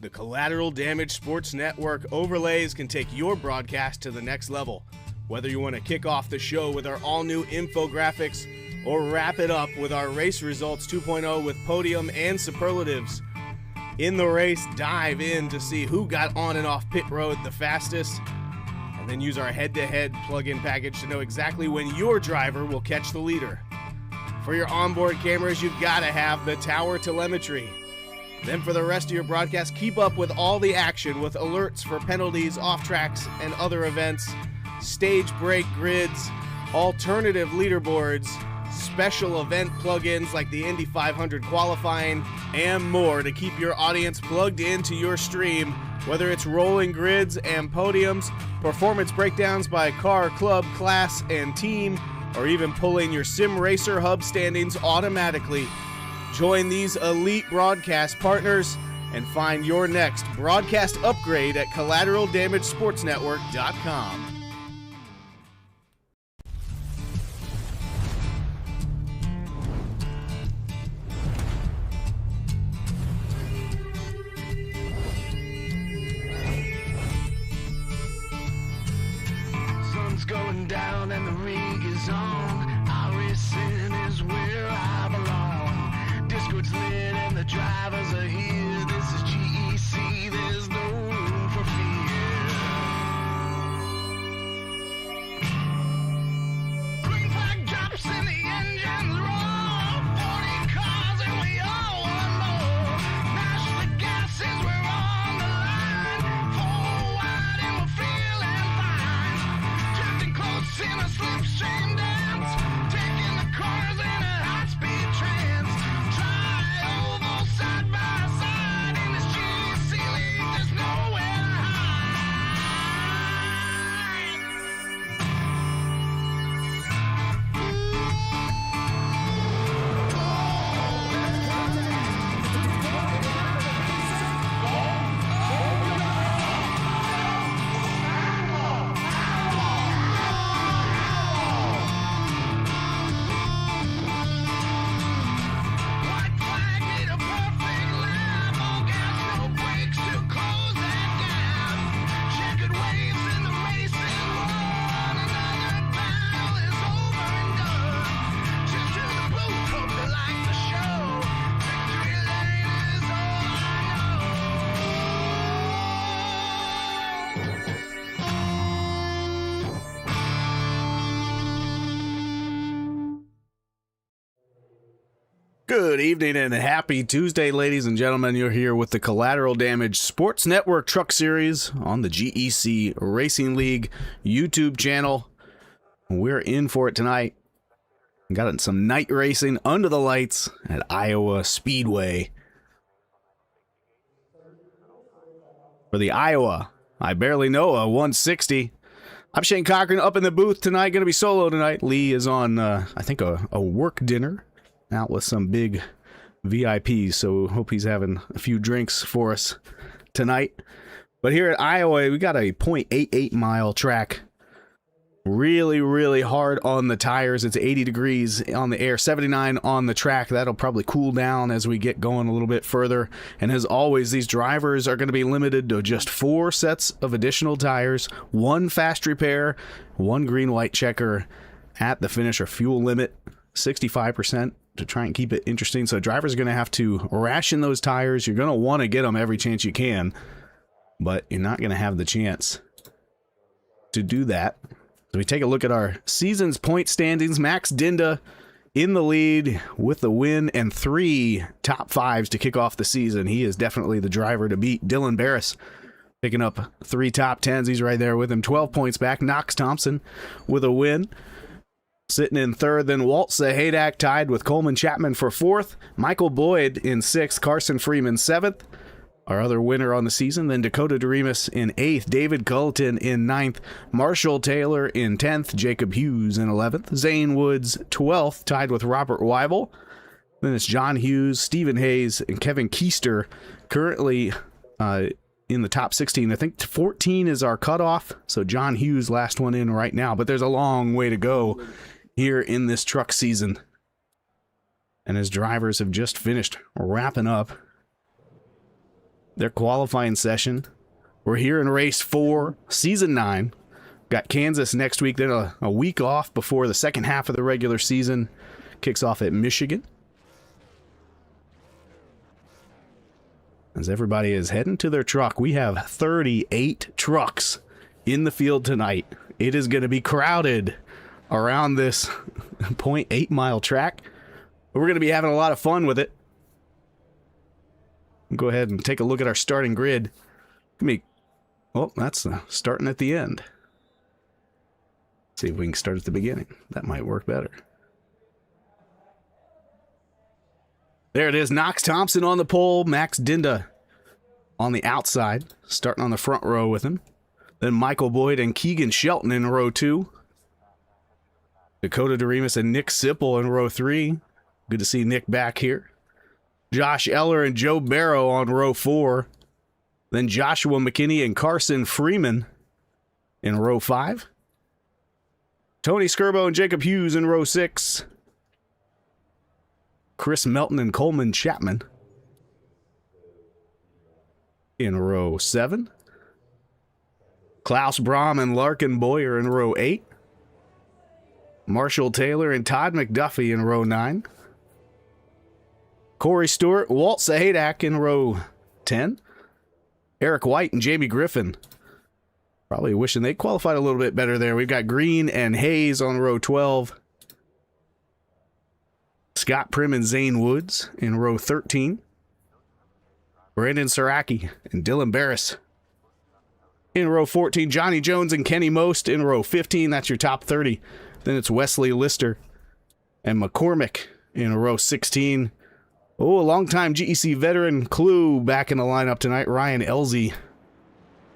The Collateral Damage Sports Network overlays can take your broadcast to the next level. Whether you want to kick off the show with our all-new infographics or wrap it up with our Race Results 2.0 with podium and superlatives. In the race, dive in to see who got on and off pit road the fastest, and then use our head-to-head plug-in package to know exactly when your driver will catch the leader. For your onboard cameras, you gotta have the tower telemetry. Then for the rest of your broadcast, keep up with all the action with alerts for penalties, off-tracks, and other events, stage break grids, alternative leaderboards, special event plugins like the Indy 500 qualifying, and more to keep your audience plugged into your stream, whether it's rolling grids and podiums, performance breakdowns by car, club, class, and team, or even pulling your Sim Racer hub standings automatically. Join these elite broadcast partners and find your next broadcast upgrade at collateraldamagesportsnetwork.com. Sun's going down and the rig is on. iRacers is where I belong. Discord's lit and the drivers are here. This is GEC, there's no room for fear. Green flag drops and the engines roar. 40 cars and we all want more. Mash the gases, we're on the line. Forward and we're feeling fine. Drifting close in a slipstream dance. Taking the cars in a high-speed trance. Side by side in this GEC league, there's nowhere to Good evening and happy Tuesday, ladies and gentlemen. You're here with the Collateral Damage Sports Network Truck Series on the GEC Racing League YouTube channel. We're in for it tonight. Got some night racing under the lights at Iowa Speedway. For the Iowa, I Barely Know a 160. I'm Shane Cochran up in the booth tonight. Going to be solo tonight. Lee is on, I think, a work dinner. Out with some big VIPs, so hope he's having a few drinks for us tonight. But here at Iowa, we got a 0.88 mile track. Really, really hard on the tires. It's 80 degrees on the air, 79 on the track. That'll probably cool down as we get going a little bit further. And as always, these drivers are going to be limited to just 4 sets of additional tires, 1 fast repair, 1 green-white checker at the finish, or fuel limit, 65%. To try and keep it interesting. So drivers are going to have to ration those tires. You're going to want to get them every chance you can, but you're not going to have the chance to do that. So we take a look at our season's point standings. Max Dinda in the lead with the win and 3 top 5s to kick off the season. He is definitely the driver to beat. Dylan Barris picking up 3 top 10s. He's right there with him. 12 points back. Knox Thompson with a win. Sitting in 3rd, then Walt Sahadak tied with Coleman Chapman for 4th. Michael Boyd in 6th. Carson Freeman 7th. Our other winner on the season. Then Dakota Doremus in 8th. David Culleton in 9th. Marshall Taylor in 10th. Jacob Hughes in 11th. Zane Woods 12th, tied with Robert Weibel. Then it's John Hughes, Stephen Hayes, and Kevin Keister currently in the top 16. I think 14 is our cutoff. So John Hughes, last one in right now. But there's a long way to go here in this truck season. And his drivers have just finished wrapping up their qualifying session. We're here in race 4, season 9. Got Kansas next week, then a week off before the second half of the regular season kicks off at Michigan. As everybody is heading to their truck, we have 38 trucks in the field tonight. It is going to be crowded around this 0.8 mile track. But we're going to be having a lot of fun with it. Go ahead and take a look at our starting grid. Oh, that's starting at the end. See if we can start at the beginning. That might work better. There it is. Knox Thompson on the pole. Max Dinda on the outside, starting on the front row with him. Then Michael Boyd and Keegan Shelton in row 2. Dakota DeRemus and Nick Sipple in row 3. Good to see Nick back here. Josh Eller and Joe Barrow on row 4. Then Joshua McKinney and Carson Freeman in row 5. Tony Skirbo and Jacob Hughes in row 6. Chris Melton and Coleman Chapman in row 7. Klaus Brahm and Larkin Boyer in row 8. Marshall Taylor and Todd McDuffie in row 9. Corey Stewart, Walt Sahadak in row 10. Eric White and Jamie Griffin. Probably wishing they qualified a little bit better there. We've got Green and Hayes on row 12. Scott Prim and Zane Woods in row 13. Brandon Saraki and Dylan Barris in row 14. Johnny Jones and Kenny Most in row 15. That's your top 30. Then it's Wesley Lister and McCormick in row 16. Oh, a longtime GEC veteran Clue back in the lineup tonight. Ryan Elzey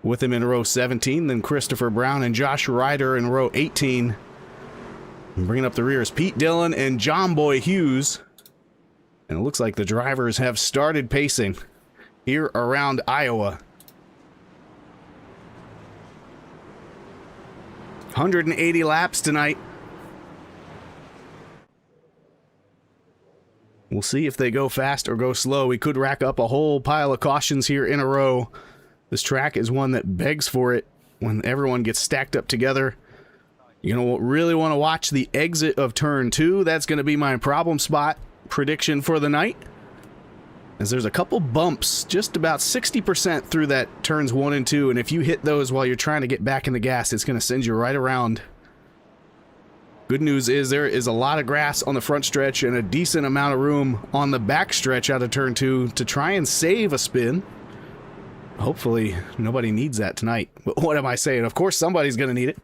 with him in row 17. Then Christopher Brown and Josh Ryder in row 18. And bringing up the rear is Pete Dillon and John Boy Hughes. And it looks like the drivers have started pacing here around Iowa. 180 laps tonight. We'll see if they go fast or go slow. We could rack up a whole pile of cautions here in a row. This track is one that begs for it when everyone gets stacked up together. You're going to really want to watch the exit of turn 2. That's going to be my problem spot prediction for the night. As there's a couple bumps just about 60% through that turns 1 and 2. And if you hit those while you're trying to get back in the gas, it's going to send you right around. Good news is there is a lot of grass on the front stretch and a decent amount of room on the back stretch out of turn 2 to try and save a spin. Hopefully nobody needs that tonight. But what am I saying? Of course somebody's going to need it.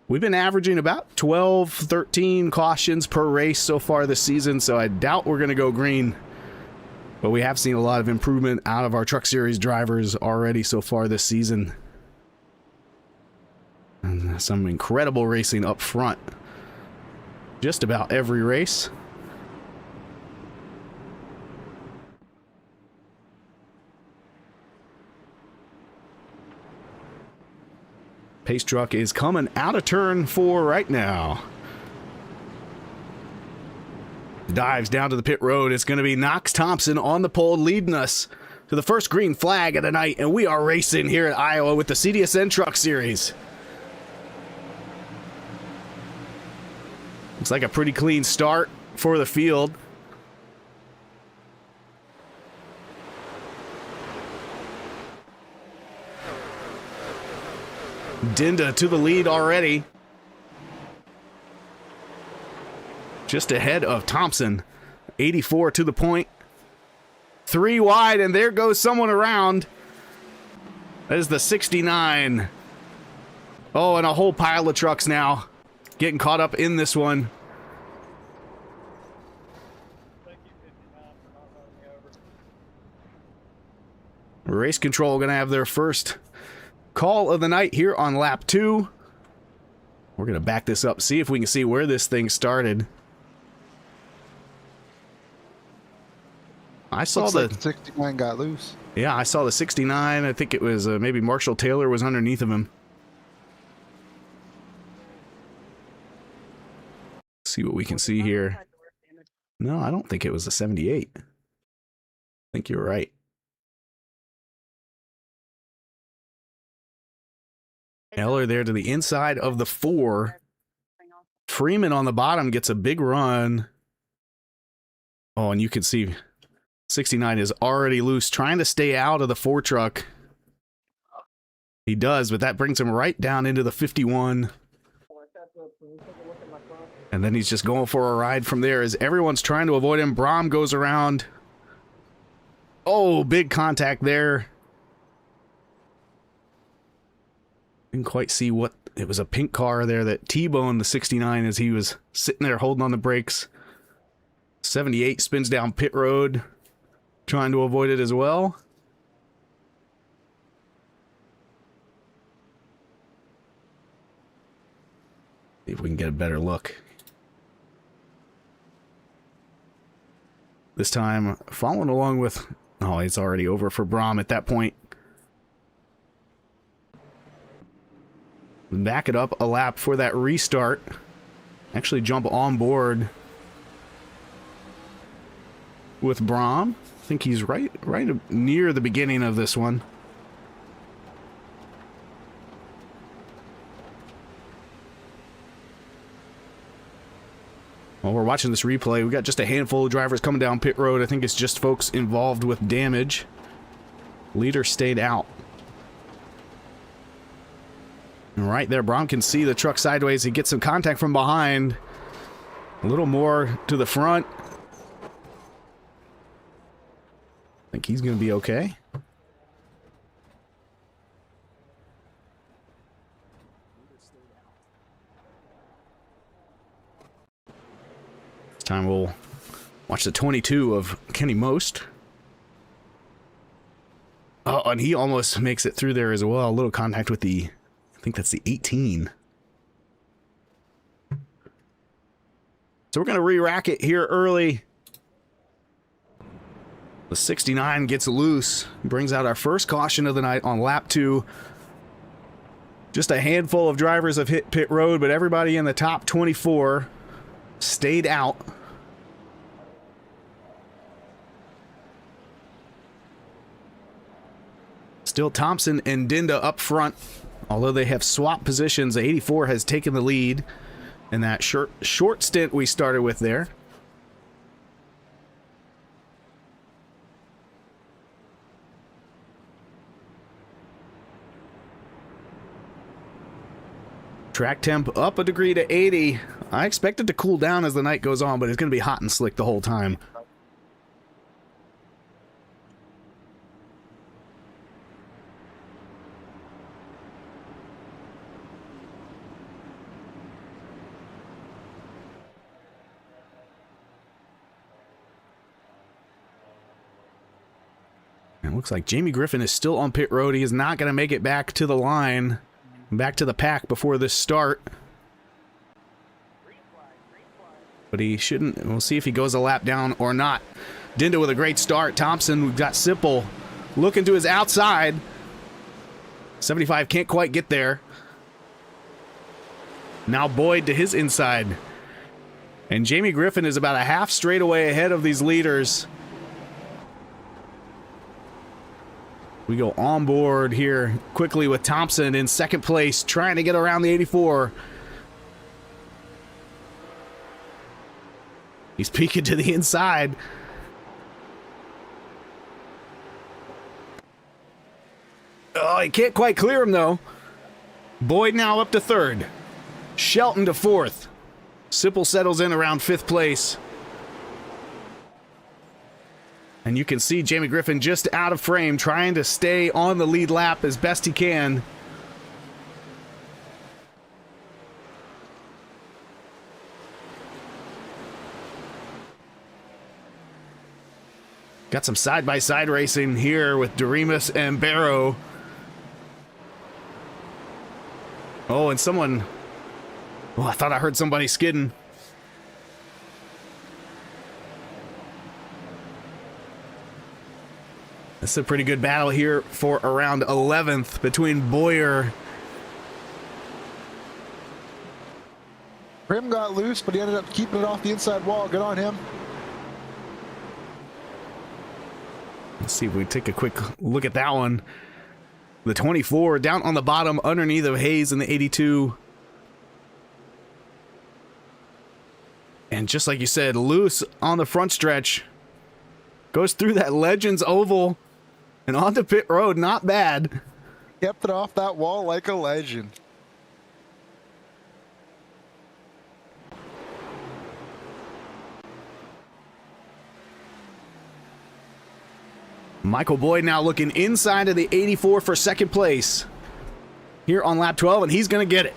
We've been averaging about 12, 13 cautions per race so far this season, so I doubt we're going to go green. But we have seen a lot of improvement out of our Truck Series drivers already so far this season. And some incredible racing up front. Just about every race. Pace truck is coming out of turn 4 right now. Dives down to the pit road. It's going to be Knox Thompson on the pole leading us to the first green flag of the night. And we are racing here at Iowa with the CDSN Truck Series. Looks like a pretty clean start for the field. Dinda to the lead already. Just ahead of Thompson. 84 to the point. 3 wide, and there goes someone around. That is the 69. Oh, and a whole pile of trucks now getting caught up in this one. Race Control going to have their first call of the night here on lap 2. We're going to back this up, see if we can see where this thing started. I saw Looks the like the 69 got loose. Yeah, I saw the 69. I think it was maybe Marshall Taylor was underneath of him. See what we can see here. No, I don't think it was the 78. I think you're right. Eller there to the inside of the 4. Freeman on the bottom gets a big run. Oh, and you can see 69 is already loose, trying to stay out of the 4 truck. He does, but that brings him right down into the 51. And then he's just going for a ride from there as everyone's trying to avoid him. Brom goes around. Oh, big contact there. Didn't quite see what... It was a pink car there that T-boned the 69 as he was sitting there holding on the brakes. 78 spins down pit road, trying to avoid it as well. See if we can get a better look. This time, following along with... Oh, it's already over for Brom at that point. Back it up a lap for that restart. Actually jump on board with Brom. I think he's right near the beginning of this one. While we're watching this replay, we got just a handful of drivers coming down pit road. I think it's just folks involved with damage. Leader stayed out. And right there, Brom can see the truck sideways. He gets some contact from behind. A little more to the front. I think he's going to be okay. This time we'll watch the 22 of Kenny Most. Oh, and he almost makes it through there as well. A little contact with the, I think that's the 18. So we're going to re-rack it here early. The 69 gets loose, brings out our first caution of the night on lap 2. Just a handful of drivers have hit pit road, but everybody in the top 24 stayed out. Still Thompson and Dinda up front, although they have swapped positions. The 84 has taken the lead in that short stint we started with there. Track temp up a degree to 80. I expect it to cool down as the night goes on, but it's going to be hot and slick the whole time. It looks like Jamie Griffin is still on pit road. He is not going to make it back to the line, back to the pack before this start. But he shouldn't. We'll see if he goes a lap down or not. Dinda with a great start. Thompson, we've got Sipple looking to his outside. 75 can't quite get there. Now Boyd to his inside. And Jamie Griffin is about a half straightaway ahead of these leaders. We go on board here quickly with Thompson in second place, trying to get around the 84. He's peeking to the inside. Oh, he can't quite clear him, though. Boyd now up to third. Shelton to fourth. Sipple settles in around fifth place. And you can see Jamie Griffin just out of frame, trying to stay on the lead lap as best he can. Got some side-by-side racing here with Doremus and Barrow. Oh, and someone... Oh, I thought I heard somebody skidding. This is a pretty good battle here for around 11th between Boyer. Prim got loose, but he ended up keeping it off the inside wall. Good on him. Let's see if we take a quick look at that one. The 24 down on the bottom underneath of Hayes in the 82. And just like you said, loose on the front stretch. Goes through that Legends Oval and onto pit road. Not bad. Kept it off that wall like a legend. Michael Boyd now looking inside of the 84 for second place here on lap 12, and he's going to get it.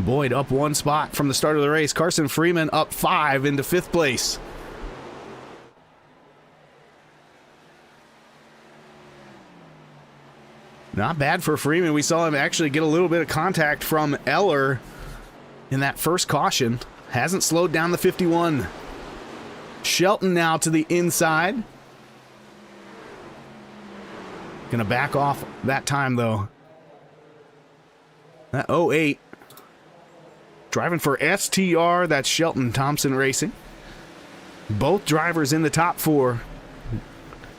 Boyd up one spot from the start of the race. Carson Freeman up 5 into 5th place. Not bad for Freeman. We saw him actually get a little bit of contact from Eller in that first caution. Hasn't slowed down the 51. Shelton now to the inside. Gonna back off that time though. That 08. Driving for STR, that's Shelton Thompson Racing. Both drivers in the top 4.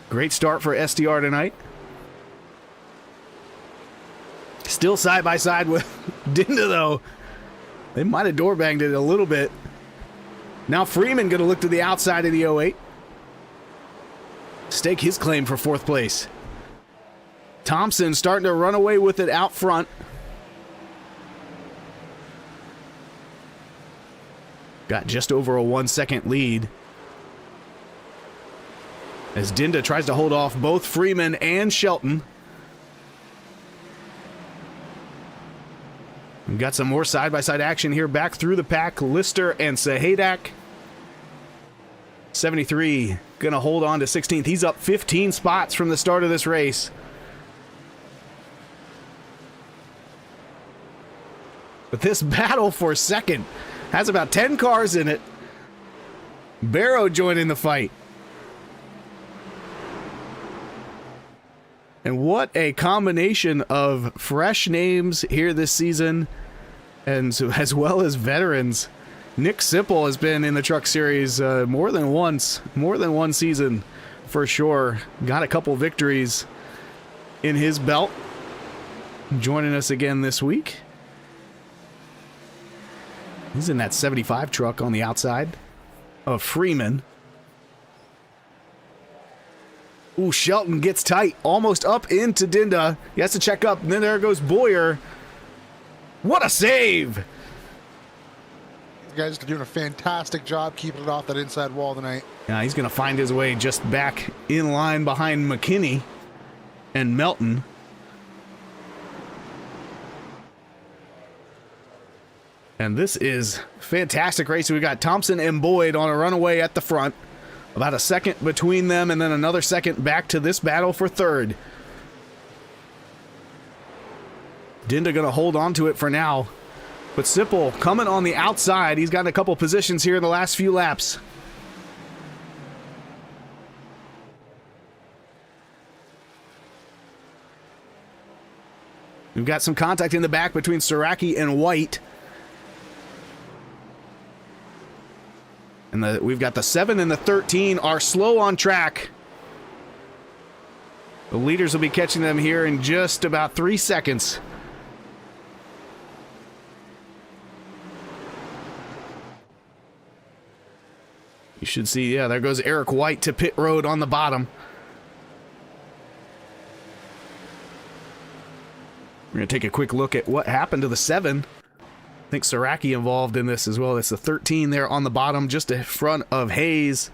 Great start for STR tonight. Still side by side with Dinda though. They might have door banged it a little bit. Now Freeman going to look to the outside of the 08. Stake his claim for 4th place. Thompson starting to run away with it out front. Got just over a 1-second lead. As Dinda tries to hold off both Freeman and Shelton. We've got some more side-by-side action here back through the pack. Lister and Sahadak. 73 gonna hold on to 16th. He's up 15 spots from the start of this race. But this battle for second has about 10 cars in it. Barrow joining the fight. And what a combination of fresh names here this season, and so, as well as veterans. Nick Sipple has been in the Truck Series more than one season for sure. Got a couple victories in his belt. Joining us again this week. He's in that 75 truck on the outside of Freeman. Ooh, Shelton gets tight, almost up into Dinda. He has to check up, and then there goes Boyer. What a save! These guys are doing a fantastic job keeping it off that inside wall tonight. Yeah, he's going to find his way just back in line behind McKinney and Melton. And this is fantastic racing. We got Thompson and Boyd on a runaway at the front. About a second between them, and then another second back to this battle for 3rd. Dinda going to hold on to it for now. But Sipple coming on the outside. He's gotten a couple positions here in the last few laps. We've got some contact in the back between Saraki and White. And we've got the 7 and the 13 are slow on track. The leaders will be catching them here in just about 3 seconds. You should see, yeah, there goes Eric White to pit road on the bottom. We're going to take a quick look at what happened to the 7. I think Saraki involved in this as well. It's the 13 there on the bottom, just in front of Hayes.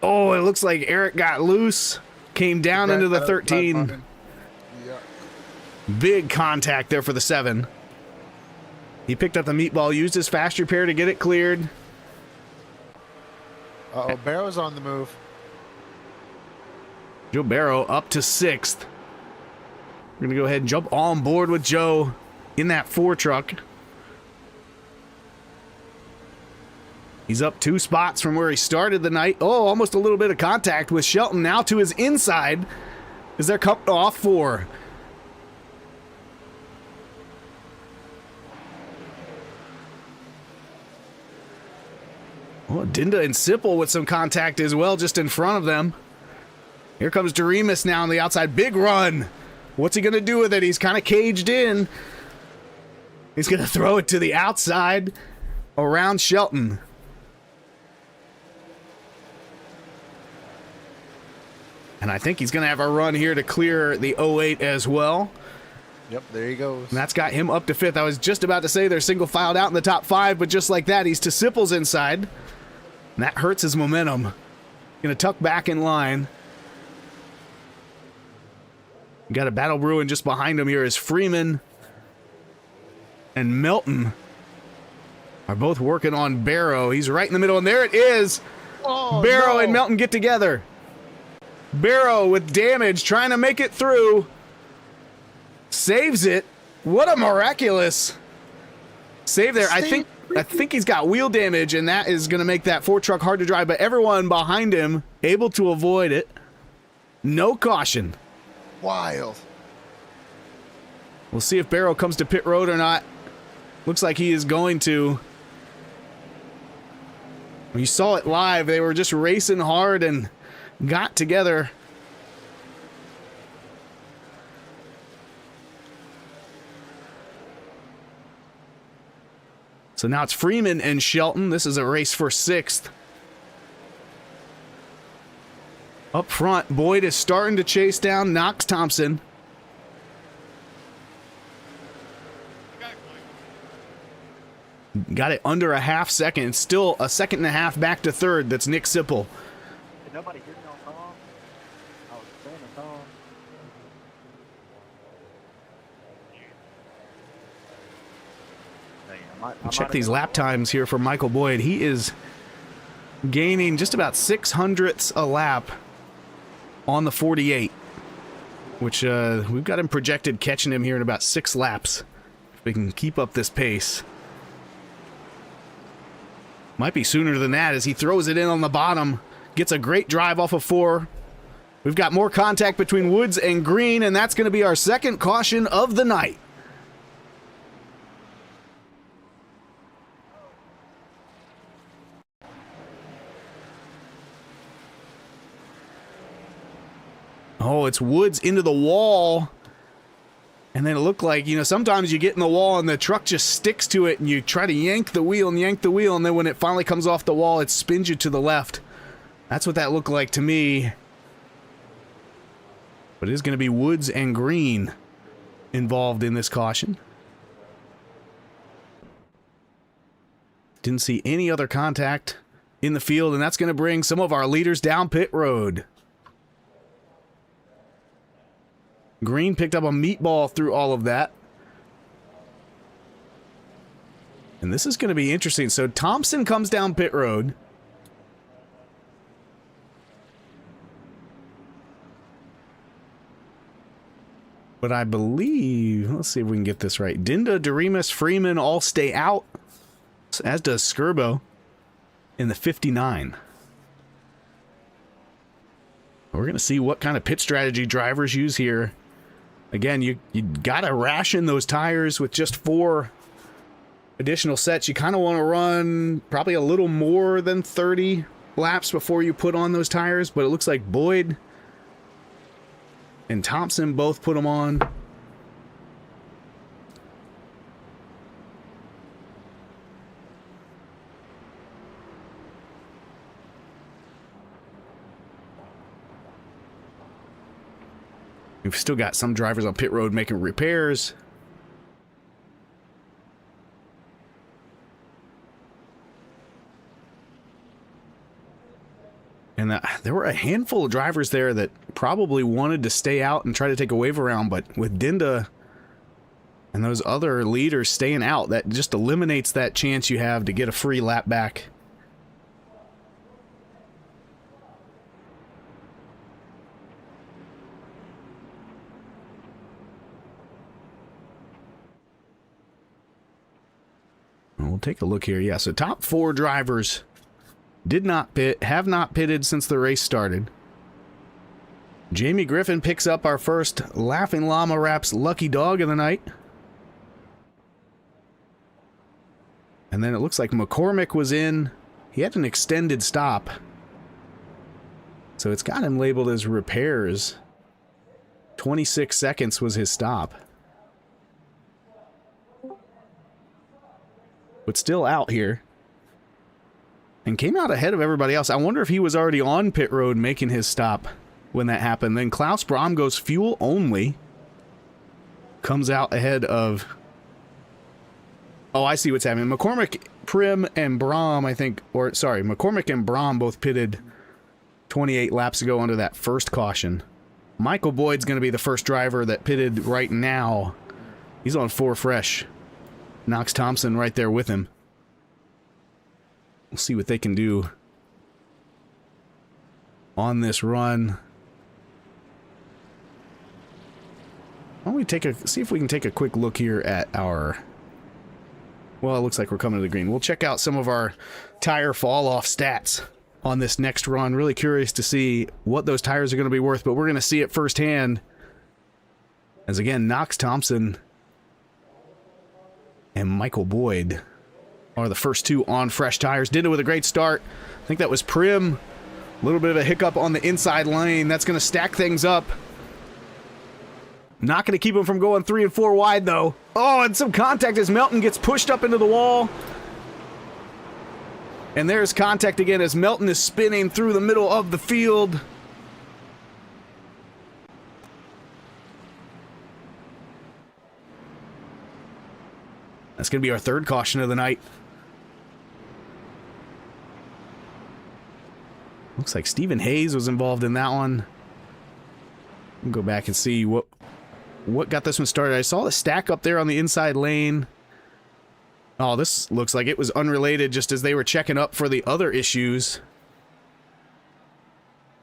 Oh, it looks like Eric got loose. Came down into the 13. Yeah. Big contact there for the 7. He picked up the meatball, used his fast repair to get it cleared. Uh-oh, Barrow's on the move. Joe Barrow up to 6th. We're going to go ahead and jump on board with Joe in that 4 truck. He's up 2 spots from where he started the night. Oh, almost a little bit of contact with Shelton now to his inside as they're coming off 4. Oh, Dinda and Sipple with some contact as well, just in front of them. Here comes Doremus now on the outside. Big run. What's he going to do with it? He's kind of caged in. He's going to throw it to the outside around Shelton. And I think he's going to have a run here to clear the 08 as well. Yep, there he goes. And that's got him up to 5th. I was just about to say they're single filed out in the top 5, but just like that, he's to Sipple's inside. And that hurts his momentum. Going to tuck back in line. You got a battle brewing just behind him here as Freeman and Melton are both working on Barrow. He's right in the middle, and there it is. Oh, Barrow no. and Melton get together. Barrow with damage, trying to make it through. Saves it. What a miraculous save there. I think he's got wheel damage, and that is going to make that Ford truck hard to drive, but everyone behind him able to avoid it. No caution. Wild. We'll see if Barrow comes to pit road or not. Looks like he is going to. You saw it live. They were just racing hard and got together. So now it's Freeman and Shelton. This is a race for 6th. Up front, Boyd is starting to chase down Knox Thompson. Got it under a half second. It's still a second and a half back to 3rd. That's Nick Sipple. Did nobody hear me on call? I was saying a song. Check these lap times here for Michael Boyd. He is gaining just about 600ths a lap on the 48, which we've got him projected catching him here in about 6 laps. If we can keep up this pace. Might be sooner than that as he throws it in on the bottom. Gets a great drive off of 4. We've got more contact between Woods and Green, and that's going to be our second caution of the night. Oh, it's Woods into the wall. And then it looked like, you know, sometimes you get in the wall and the truck just sticks to it and you try to yank the wheel. And then when it finally comes off the wall, it spins you to the left. That's what that looked like to me. But it is going to be Woods and Green involved in this caution. Didn't see any other contact in the field, and that's going to bring some of our leaders down pit road. Green picked up a meatball through all of that. And this is going to be interesting. So Thompson comes down pit road. But I believe, let's see if we can get this right. Dinda, Doremus, Freeman all stay out, as does Skirbo in the 59. We're going to see what kind of pit strategy drivers use here. Again, you got to ration those tires with just 4 additional sets. You kind of want to run probably a little more than 30 laps before you put on those tires, but it looks like Boyd and Thompson both put them on. We've still got some drivers on pit road making repairs. And there were a handful of drivers there that probably wanted to stay out and try to take a wave around, but with Dinda and those other leaders staying out, that just eliminates that chance you have to get a free lap back. We'll take a look here. Yeah, so top 4 drivers did not pit, have not pitted since the race started. Jamie Griffin picks up our first Laughing Llama Wraps lucky dog of the night. And then it looks like McCormick was in. he had an extended stop. So it's got him labeled as repairs. 26 seconds was his stop. But still out here. And came out ahead of everybody else. I wonder if he was already on pit road making his stop when that happened. Then Klaus Brahm goes fuel only. Comes out ahead of... Oh, I see what's happening. McCormick, Prim, and Brahm, I think... Or, sorry, McCormick and Brahm both pitted 28 laps ago under that first caution. Michael Boyd's going to be the first driver that pitted right now. He's on 4 fresh. Knox Thompson right there with him. We'll see what they can do on this run. Why don't we see if we can take a quick look here at our... Well, it looks like we're coming to the green. We'll check out some of our tire fall-off stats on this next run. Really curious to see what those tires are going to be worth, but we're going to see it firsthand. As again, Knox Thompson and Michael Boyd are the first 2 on fresh tires. Did it with a great start. I think that was Prim. A little bit of a hiccup on the inside lane. That's going to stack things up. Not going to keep him from going 3 and 4 wide, though. Oh, and some contact as Melton gets pushed up into the wall. And there's contact again as Melton is spinning through the middle of the field. That's going to be our 3rd caution of the night. Looks like Stephen Hayes was involved in that one. We'll go back and see what got this one started. I saw the stack up there on the inside lane. Oh, this looks like it was unrelated just as they were checking up for the other issues.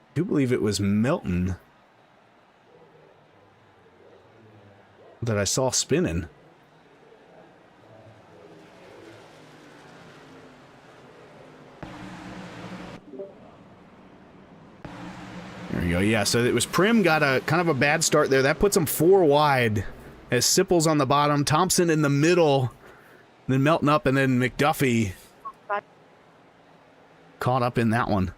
I do believe it was Melton that I saw spinning. There you go. Yeah, so it was Prim got a kind of a bad start there. That puts him 4 wide as Sipple's on the bottom, Thompson in the middle, then Melton up, and then McDuffie caught up in that one.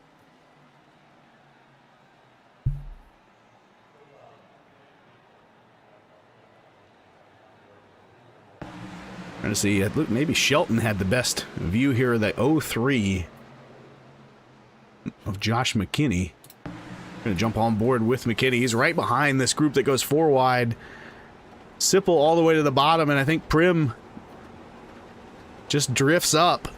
Trying to see, look, maybe Shelton had the best view here of the 03 of Josh McKinney. Going to jump on board with McKinney. He's right behind this group that goes 4 wide. Sipple all the way to the bottom, and I think Prim just drifts up.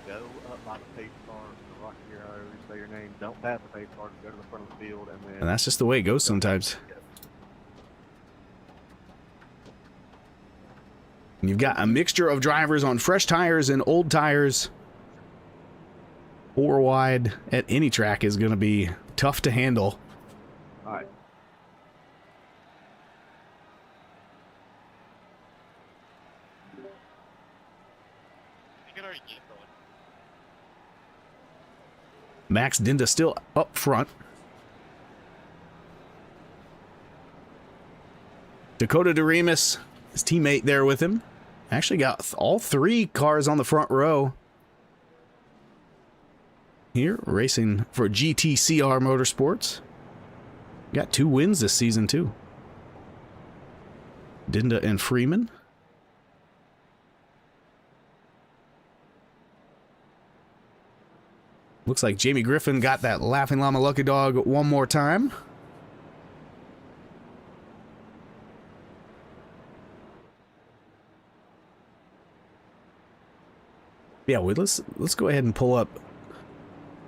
Go up by the pace car, the rock your hose, say your name, don't pass the pace car, go to the front of the field, and then... And that's just the way it goes sometimes. And you've got a mixture of drivers on fresh tires and old tires. 4 wide at any track is going to be tough to handle. All right. Max Dinda still up front. Dakota DeRemus, his teammate there with him. Actually got all 3 cars on the front row. Here, racing for GTCR Motorsports. Got 2 wins this season, too. Dinda and Freeman. Looks like Jamie Griffin got that Laughing Llama Lucky Dog one more time. Yeah, let's go ahead and pull up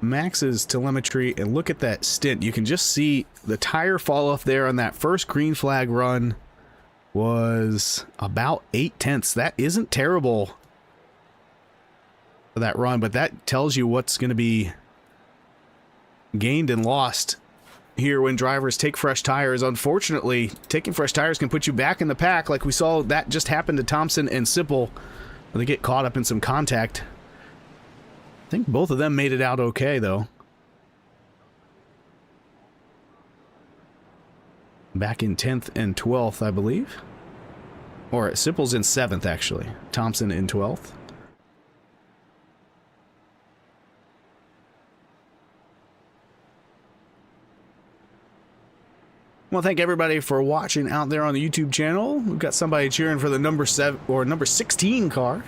Max's telemetry and look at that stint. You can just see the tire fall off there on that first green flag run was about 0.8. That isn't terrible for that run, but that tells you what's going to be gained and lost here when drivers take fresh tires. Unfortunately, taking fresh tires can put you back in the pack, like we saw that just happened to Thompson and Sipple. They get caught up in some contact. I think both of them made it out okay, though. Back in 10th and 12th, I believe. Or Sipple's in 7th, actually. Thompson in 12th. Well, thank everybody for watching out there on the YouTube channel. We've got somebody cheering for the number 16 car.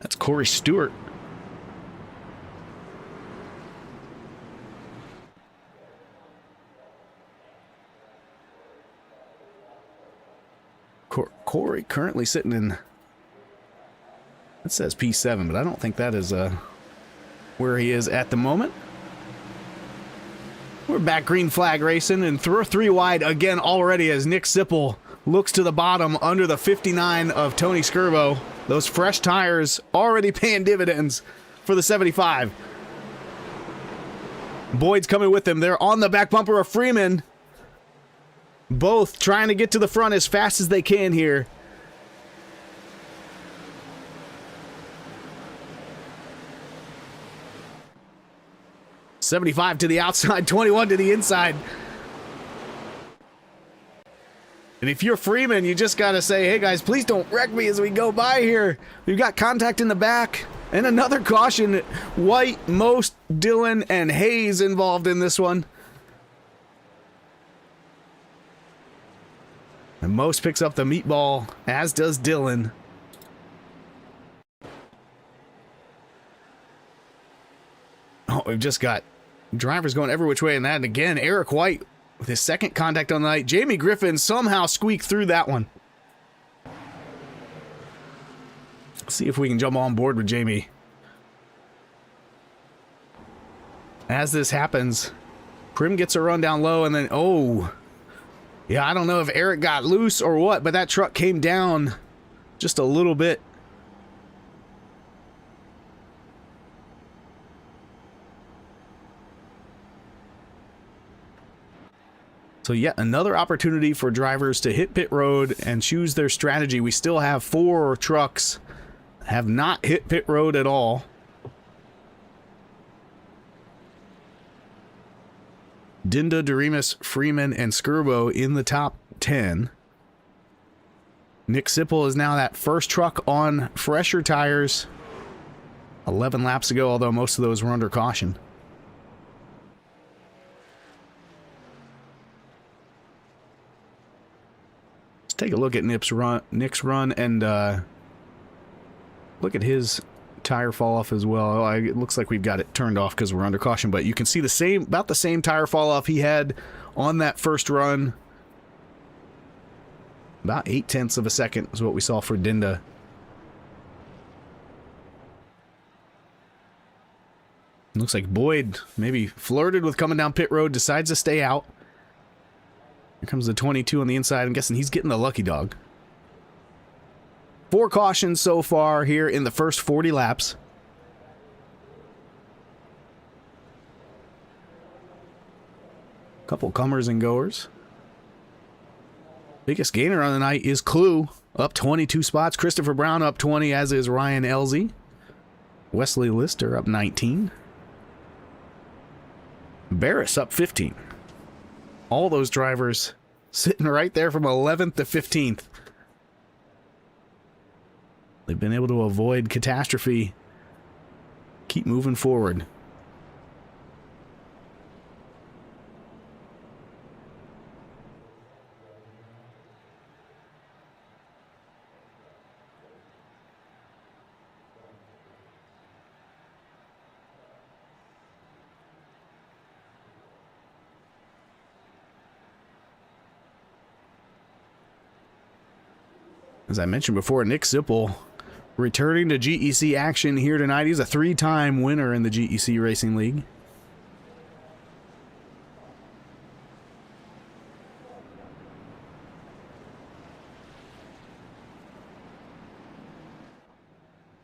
That's Corey Stewart. Corey currently sitting in, it says P7, but I don't think that is where he is at the moment. We're back green flag racing and through 3 wide again already as Nick Sipple looks to the bottom under the 59 of Tony Skirbo. Those fresh tires already paying dividends for the 75. Boyd's coming with them. They're on the back bumper of Freeman. Both trying to get to the front as fast as they can here. $75 to the outside, 21 to the inside. And if you're Freeman, you just got to say, hey guys, please don't wreck me as we go by here. We've got contact in the back. And another caution. White, Most, Dillon, and Hayes involved in this one. And Most picks up the meatball, as does Dillon. Oh, we've just got drivers going every which way in that. And again, Eric White with his second contact on the night. Jamie Griffin somehow squeaked through that one. Let's see if we can jump on board with Jamie. As this happens, Prim gets a run down low and then, oh. Yeah, I don't know if Eric got loose or what, but that truck came down just a little bit. So yet another opportunity for drivers to hit pit road and choose their strategy. We still have 4 trucks that have not hit pit road at all. Dinda, Doremus, Freeman, and Skirbo in the top 10. Nick Sipple is now that first truck on fresher tires 11 laps ago, although most of those were under caution. Let's take a look at Nick's run and look at his tire fall off as well. It looks like we've got it turned off because we're under caution, but you can see about the same tire fall off he had on that first run. About 0.8 of a second is what we saw for Dinda. Looks like Boyd maybe flirted with coming down pit road, decides to stay out. Here comes the 22 on the inside. I'm guessing he's getting the lucky dog. 4 cautions so far here in the first 40 laps. Couple comers and goers. Biggest gainer on the night is Clue, up 22 spots. Christopher Brown up 20, as is Ryan Elzey. Wesley Lister up 19. Barris up 15. All those drivers sitting right there from 11th to 15th. They've been able to avoid catastrophe. Keep moving forward. As I mentioned before, Nick Sipple returning to GEC action here tonight. He's a 3-time winner in the GEC Racing League.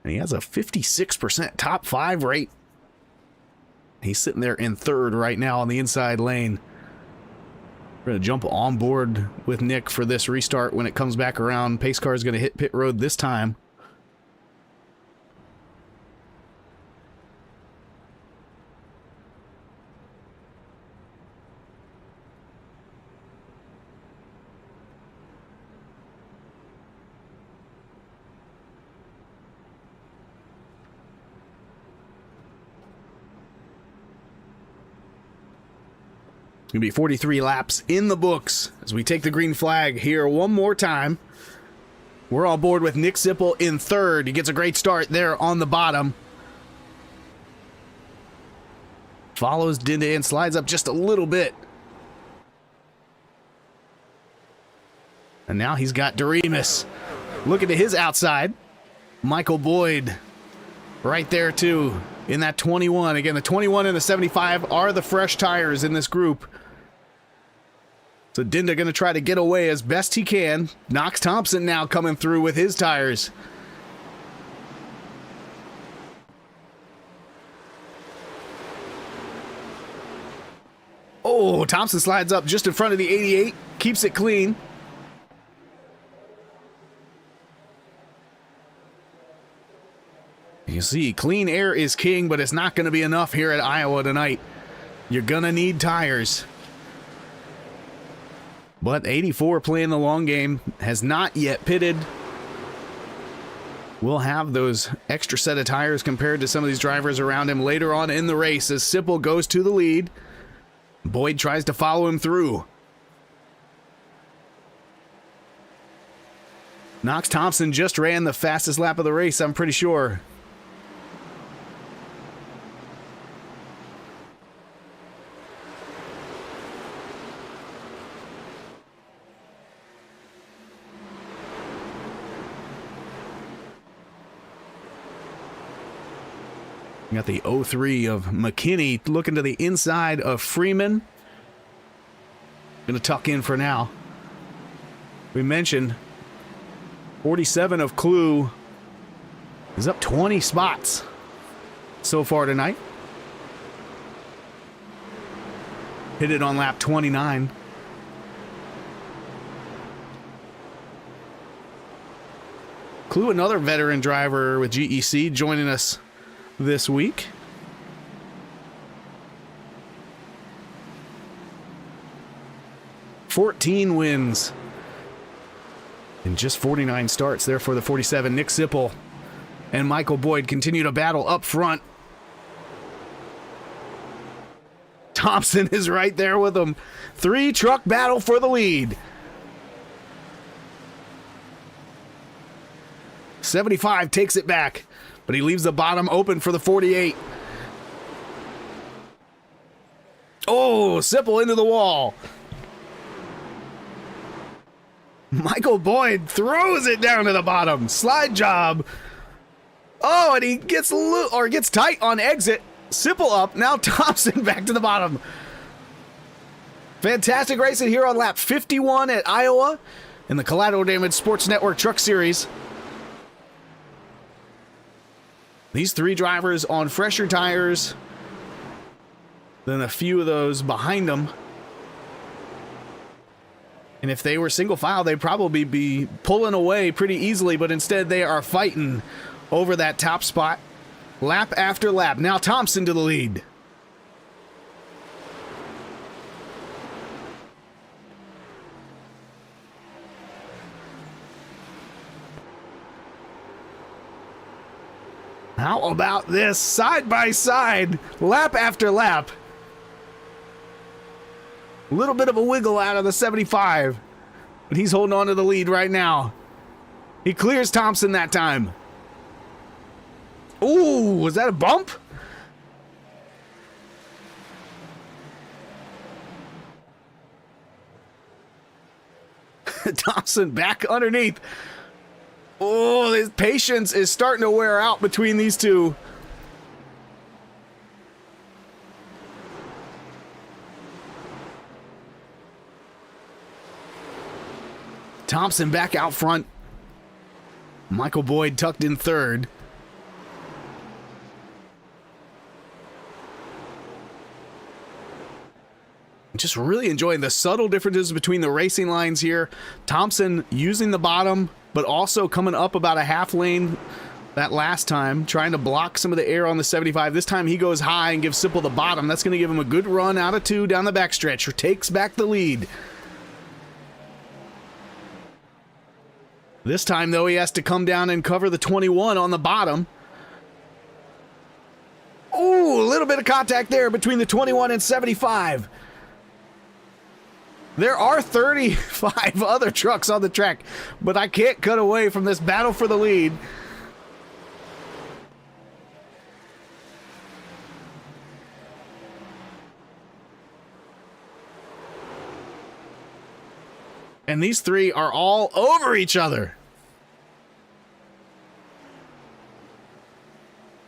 And he has a 56% top 5 rate. He's sitting there in 3rd right now on the inside lane. We're going to jump on board with Nick for this restart when it comes back around. Pace car is going to hit pit road this time. Gonna be 43 laps in the books as we take the green flag here one more time. We're on board with Nick Sipple in third. He gets a great start there on the bottom. Follows Dinda and slides up just a little bit. And now he's got Doremus looking to his outside. Michael Boyd right there too in that 21. Again, the 21 and the 75 are the fresh tires in this group. So Dinda going to try to get away as best he can. Knox Thompson now coming through with his tires. Oh, Thompson slides up just in front of the 88. Keeps it clean. You see, clean air is king, but it's not going to be enough here at Iowa tonight. You're going to need tires. But 84 playing the long game, has not yet pitted. We'll have those extra set of tires compared to some of these drivers around him later on in the race as Sipple goes to the lead. Boyd tries to follow him through. Knox Thompson just ran the fastest lap of the race, I'm pretty sure. We got the 03 of McKinney looking to the inside of Freeman. Gonna tuck in for now. We mentioned 47 of Clue is up 20 spots so far tonight. Hit it on lap 29. Clue, another veteran driver with GEC, joining us this week. $14 wins in just 49 starts there for the 47. Nick Sipple and Michael Boyd continue to battle up front. Thompson is right there with them. 3-truck battle for the lead. 75 takes it back, but he leaves the bottom open for the 48. Oh, Sipple into the wall. Michael Boyd throws it down to the bottom. Slide job. Oh, and he gets gets tight on exit. Sipple up. Now Thompson back to the bottom. Fantastic racing here on lap 51 at Iowa in the Collateral Damage Sports Network Truck Series. These three drivers on fresher tires than a few of those behind them. And if they were single file, they'd probably be pulling away pretty easily, but instead they are fighting over that top spot lap after lap. Now Thompson to the lead. How about this? Side by side, lap after lap. A little bit of a wiggle out of the 75, but he's holding on to the lead right now. He clears Thompson that time. Ooh, was that a bump? Thompson back underneath. Oh, his patience is starting to wear out between these two. Thompson back out front. Michael Boyd tucked in third. Just really enjoying the subtle differences between the racing lines here. Thompson using the bottom, but also coming up about a half lane that last time, trying to block some of the air on the 75. This time he goes high and gives Sipple the bottom. That's going to give him a good run out of 2 down the backstretch, or takes back the lead. This time, though, he has to come down and cover the 21 on the bottom. Ooh, a little bit of contact there between the 21 and 75. There are 35 other trucks on the track, but I can't cut away from this battle for the lead. And these three are all over each other.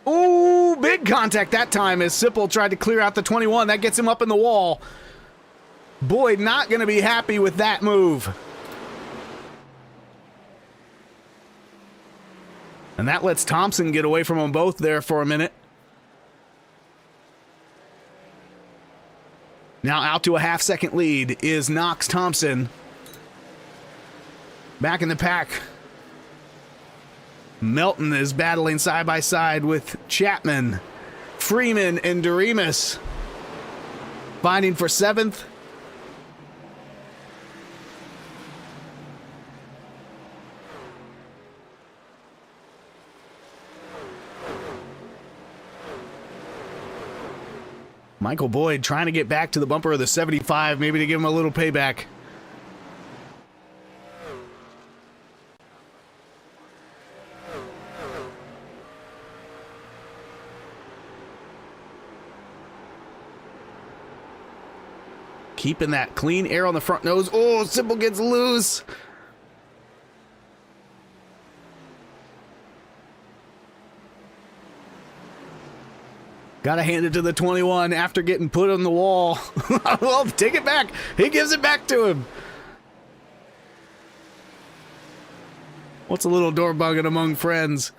Ooh, big contact that time as Sipple tried to clear out the 21. That gets him up in the wall. Boyd not going to be happy with that move. And that lets Thompson get away from them both there for a minute. Now out to a half-second lead is Knox Thompson. Back in the pack. Melton is battling side by side with Chapman, Freeman, and Doremus. Fighting for 7th. Michael Boyd trying to get back to the bumper of the 75, maybe to give him a little payback. Keeping that clean air on the front nose. Oh, Sipple gets loose. Gotta hand it to the 21 after getting put on the wall. Well, take it back. He gives it back to him. What's a little door bugging among friends?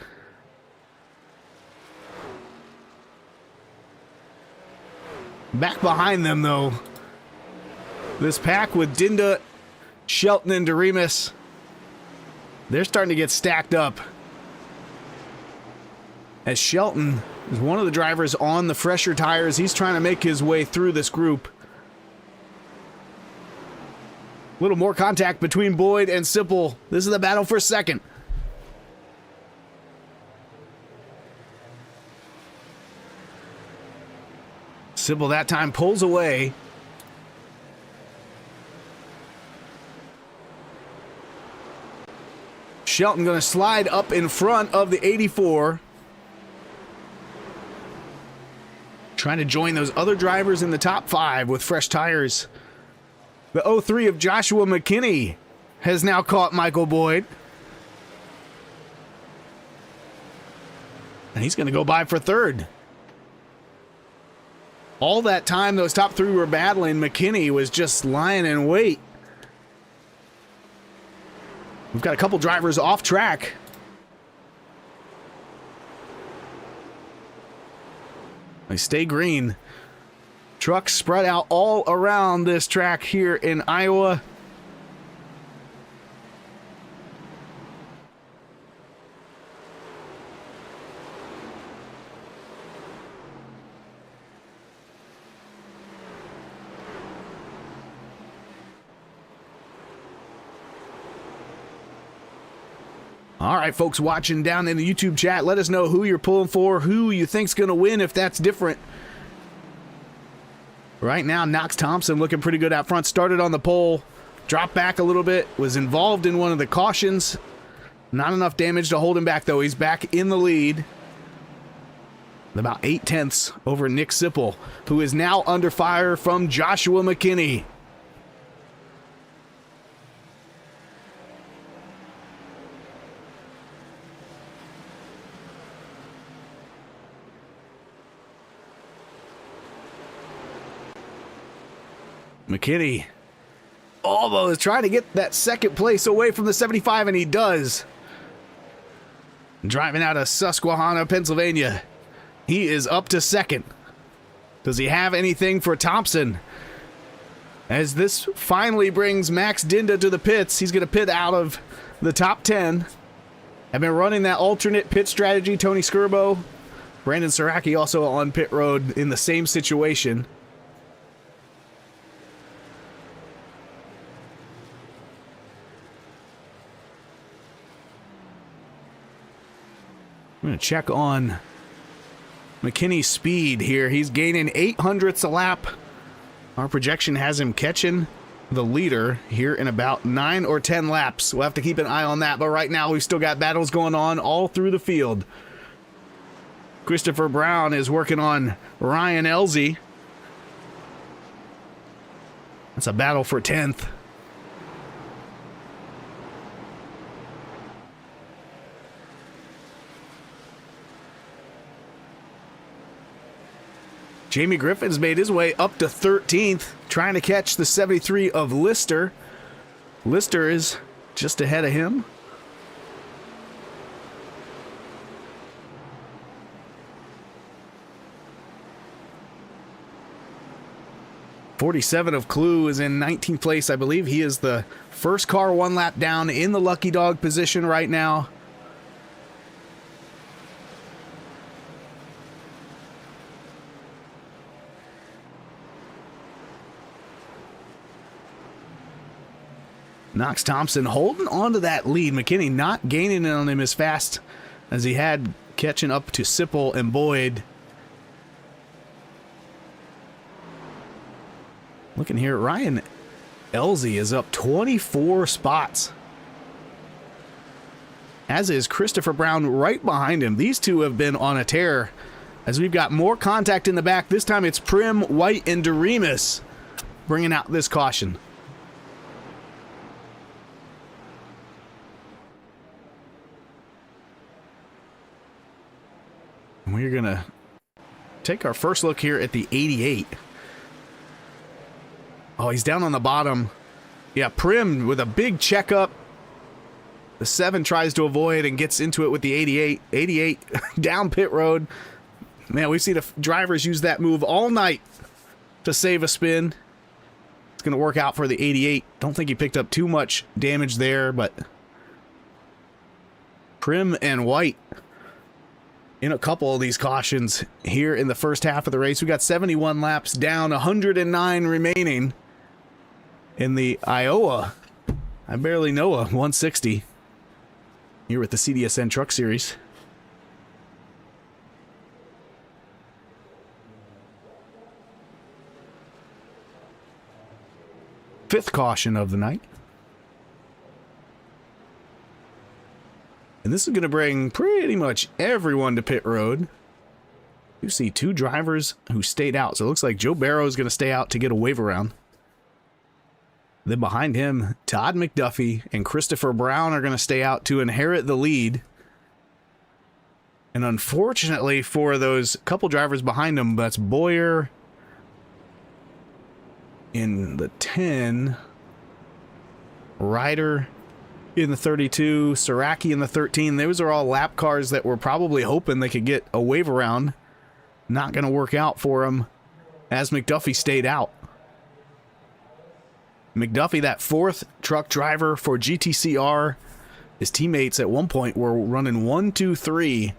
Back behind them, though. This pack with Dinda, Shelton, and Doremus. They're starting to get stacked up. As Shelton is one of the drivers on the fresher tires, he's trying to make his way through this group. A little more contact between Boyd and Sipple. This is the battle for second. Sipple that time pulls away. Shelton going to slide up in front of the 84. Trying to join those other drivers in the top 5 with fresh tires. The 03 of Joshua McKinney has now caught Michael Boyd. And he's going to go by for 3rd. All that time those top 3 were battling, McKinney was just lying in wait. We've got a couple drivers off track. They stay green. Trucks spread out all around this track here in Iowa. All right, folks watching down in the YouTube chat, let us know who you're pulling for, who you think's going to win if that's different. Right now, Knox Thompson looking pretty good out front. Started on the pole, dropped back a little bit, was involved in one of the cautions. Not enough damage to hold him back, though. He's back in the lead. About 8/10 over Nick Sipple, who is now under fire from Joshua McKinney. McKinney almost trying to get that second place away from the 75, and he does. Driving out of Susquehanna, Pennsylvania. He is up to 2nd. Does he have anything for Thompson? As this finally brings Max Dinda to the pits, he's going to pit out of the top 10. I've been running that alternate pit strategy. Tony Skirbo, Brandon Saraki also on pit road in the same situation. I'm going to check on McKinney's speed here. He's gaining 0.08 a lap. Our projection has him catching the leader here in about 9 or 10 laps. We'll have to keep an eye on that, but right now we've still got battles going on all through the field. Christopher Brown is working on Ryan Elsie. That's a battle for 10th. Jamie Griffin's made his way up to 13th, trying to catch the 73 of Lister. Lister is just ahead of him. .47 of Clue is in 19th place. I believe he is the first car one lap down in the lucky dog position right now. Knox Thompson holding on to that lead. McKinney not gaining on him as fast as he had, catching up to Sipple and Boyd. Looking here, Ryan Elsie is up 24 spots. As is Christopher Brown right behind him. These two have been on a tear as we've got more contact in the back. This time it's Prim, White, and Doremus bringing out this caution. We're going to take our first look here at the 88. Oh, he's down on the bottom. Yeah, Prim with a big checkup. The 7 tries to avoid and gets into it with the 88. 88 down pit road. Man, we've seen drivers use that move all night to save a spin. It's going to work out for the 88. Don't think he picked up too much damage there, but Prim and White in a couple of these cautions here in the first half of the race. We got 71 laps down, 109 remaining in the Iowa. I barely know a 160 here with the CDSN Truck Series. Fifth caution of the night. And this is going to bring pretty much everyone to pit road. You see 2 drivers who stayed out. So it looks like Joe Barrow is going to stay out to get a wave around. Then behind him, Todd McDuffie and Christopher Brown are going to stay out to inherit the lead. And unfortunately for those couple drivers behind him, that's Boyer in the 10, Ryder in the 32, Saraki in the 13. Those are all lap cars that were probably hoping they could get a wave around. Not going to work out for them as McDuffie stayed out. McDuffie, that 4th truck driver for GTCR. His teammates at one point were running 1, 2, 3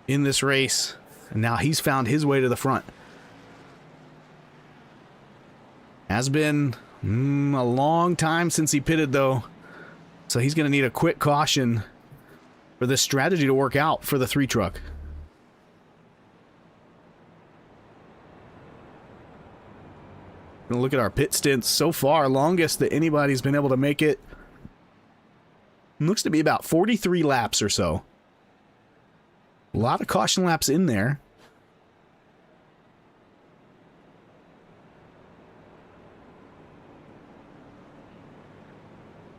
in this race. And now he's found his way to the front. Has been a long time since he pitted, though. So he's going to need a quick caution for this strategy to work out for the 3 truck. Gonna look at our pit stints so far. Longest that anybody's been able to make it. Looks to be about 43 laps or so. A lot of caution laps in there.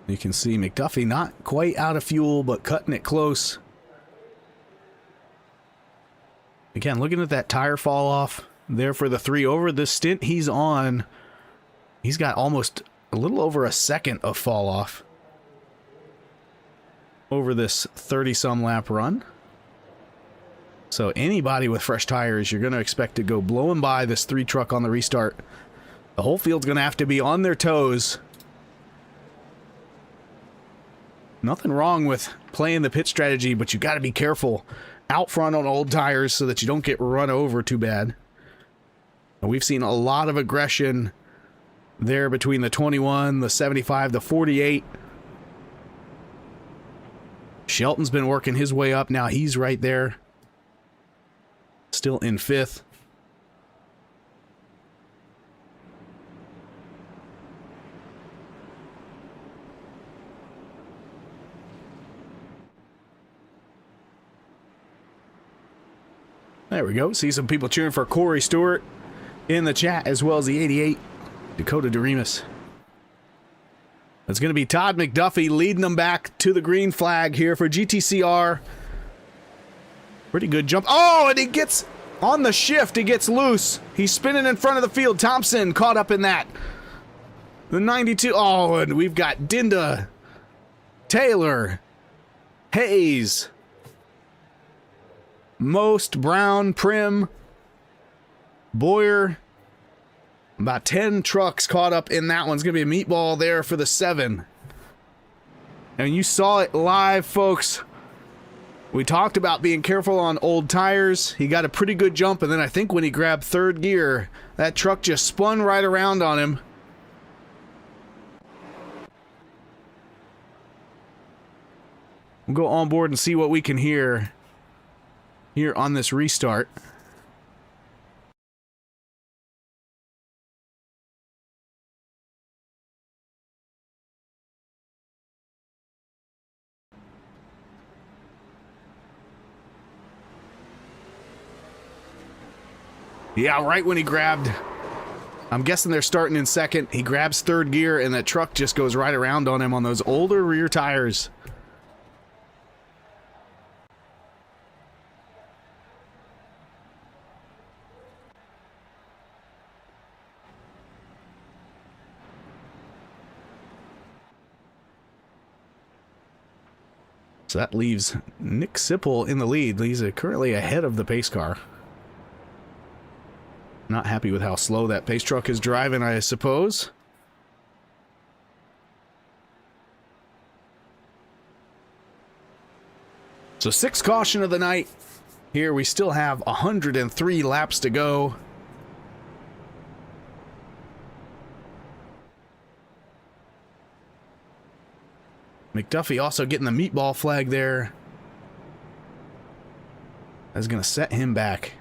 You can see McDuffie not quite out of fuel, but cutting it close. Again, looking at that tire fall off there for the 3. Over the stint he's on, he's got almost a little over a second of fall off over this 30-some lap run. So anybody with fresh tires, you're going to expect to go blowing by this 3 truck on the restart. The whole field's going to have to be on their toes. Nothing wrong with playing the pit strategy, but you got to be careful out front on old tires so that you don't get run over too bad. And we've seen a lot of aggression there between the 21, the 75, the 48. Shelton's been working his way up. Now he's right there, still in 5th. There we go. See some people cheering for Corey Stewart in the chat, as well as the 88, Dakota DeRemus. It's going to be Todd McDuffie leading them back to the green flag here for GTCR. Pretty good jump. Oh, and he gets on the shift. He gets loose. He's spinning in front of the field. Thompson caught up in that. The 92. Oh, and we've got Dinda, Taylor, Hayes, Most, Brown, Prim, Boyer. About 10 trucks caught up in that one. It's going to be a meatball there for the 7. And you saw it live, folks. We talked about being careful on old tires. He got a pretty good jump, and then I think when he grabbed third gear, that truck just spun right around on him. We'll go on board and see what we can hear here on this restart. Yeah, right when he grabbed, I'm guessing they're starting in second. He grabs third gear, and that truck just goes right around on him on those older rear tires. So that leaves Nick Sipple in the lead. He's currently ahead of the pace car. Not happy with how slow that pace truck is driving, I suppose. So 6th caution of the night. Here we still have 103 laps to go. McDuffie also getting the meatball flag there. That's going to set him back.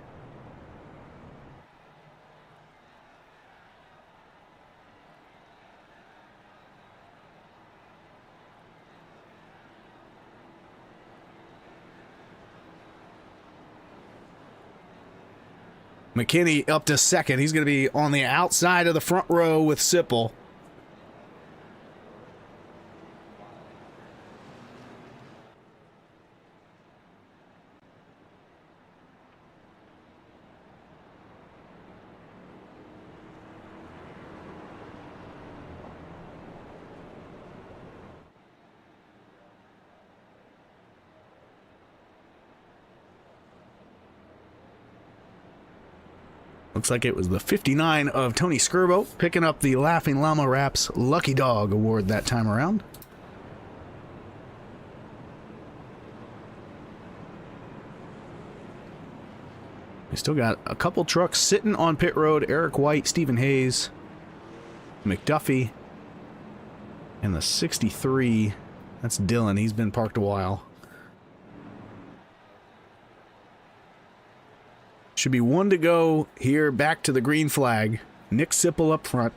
McKinney up to second. He's going to be on the outside of the front row with Sipple. Looks like it was the 59 of Tony Skirbo picking up the Laughing Llama Wraps Lucky Dog Award that time around. We still got a couple trucks sitting on pit road. Eric White, Stephen Hayes, McDuffie, and the 63. That's Dylan. He's been parked a while. Should be 1 to go here, back to the green flag. Nick Sipple up front.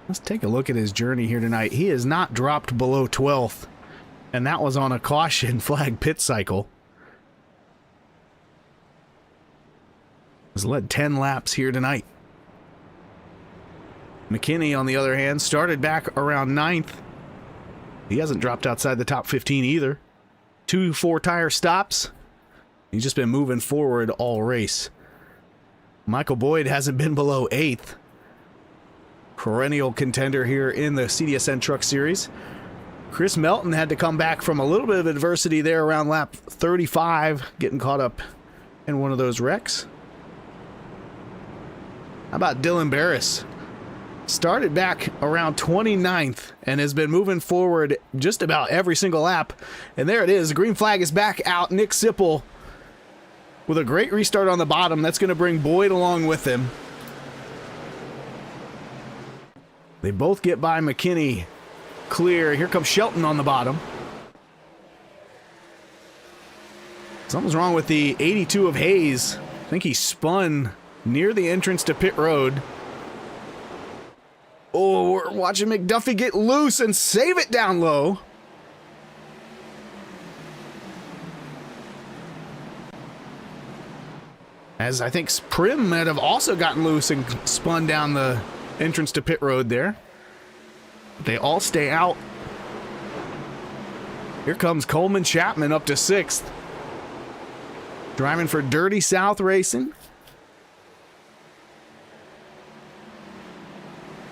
Let's take a look at his journey here tonight. He has not dropped below 12th, and that was on a caution flag pit cycle. Has led 10 laps here tonight. McKinney, on the other hand, started back around 9th. He hasn't dropped outside the top 15 either. 2 4-tire stops. He's just been moving forward all race. Michael Boyd hasn't been below 8th. Perennial contender here in the CDSN Truck Series. Chris Melton had to come back from a little bit of adversity there around lap 35, getting caught up in one of those wrecks. How about Dylan Barris? Started back around 29th and has been moving forward just about every single lap. And there it is. The green flag is back out. Nick Sipple with a great restart on the bottom. That's going to bring Boyd along with him. They both get by McKinney clear. Here comes Shelton on the bottom. Something's wrong with the 82 of Hayes. I think he spun near the entrance to pit road. Oh, we're watching McDuffie get loose and save it down low. As I think Prim might have also gotten loose and spun down the entrance to pit road there. They all stay out. Here comes Coleman Chapman up to 6th. Driving for Dirty South Racing.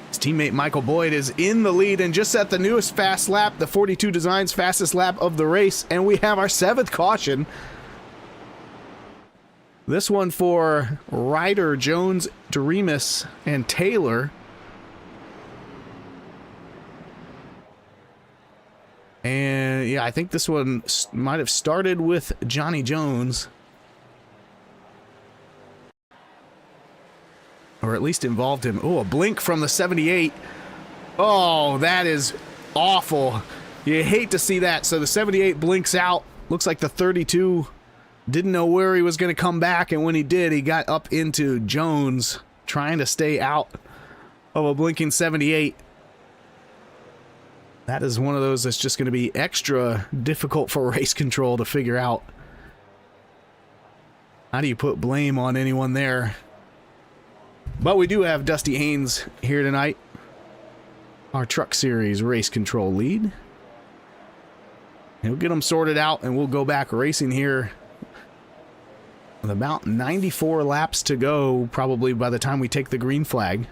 His teammate Michael Boyd is in the lead and just set the newest fast lap, the 42 Designs fastest lap of the race, and we have our 7th caution. This one for Ryder, Jones, Doremus, and Taylor. And yeah, I think this one might have started with Johnny Jones. Or at least involved him. Oh, a blink from the 78. Oh, that is awful. You hate to see that. So the 78 blinks out. Looks like the 32 didn't know where he was going to come back. And when he did, he got up into Jones, trying to stay out of a blinking 78. That is one of those that's just going to be extra difficult for race control to figure out. How do you put blame on anyone there? But we do have Dusty Haynes here tonight, our Truck Series race control lead. He'll get them sorted out, and we'll go back racing here with about 94 laps to go, probably by the time we take the green flag.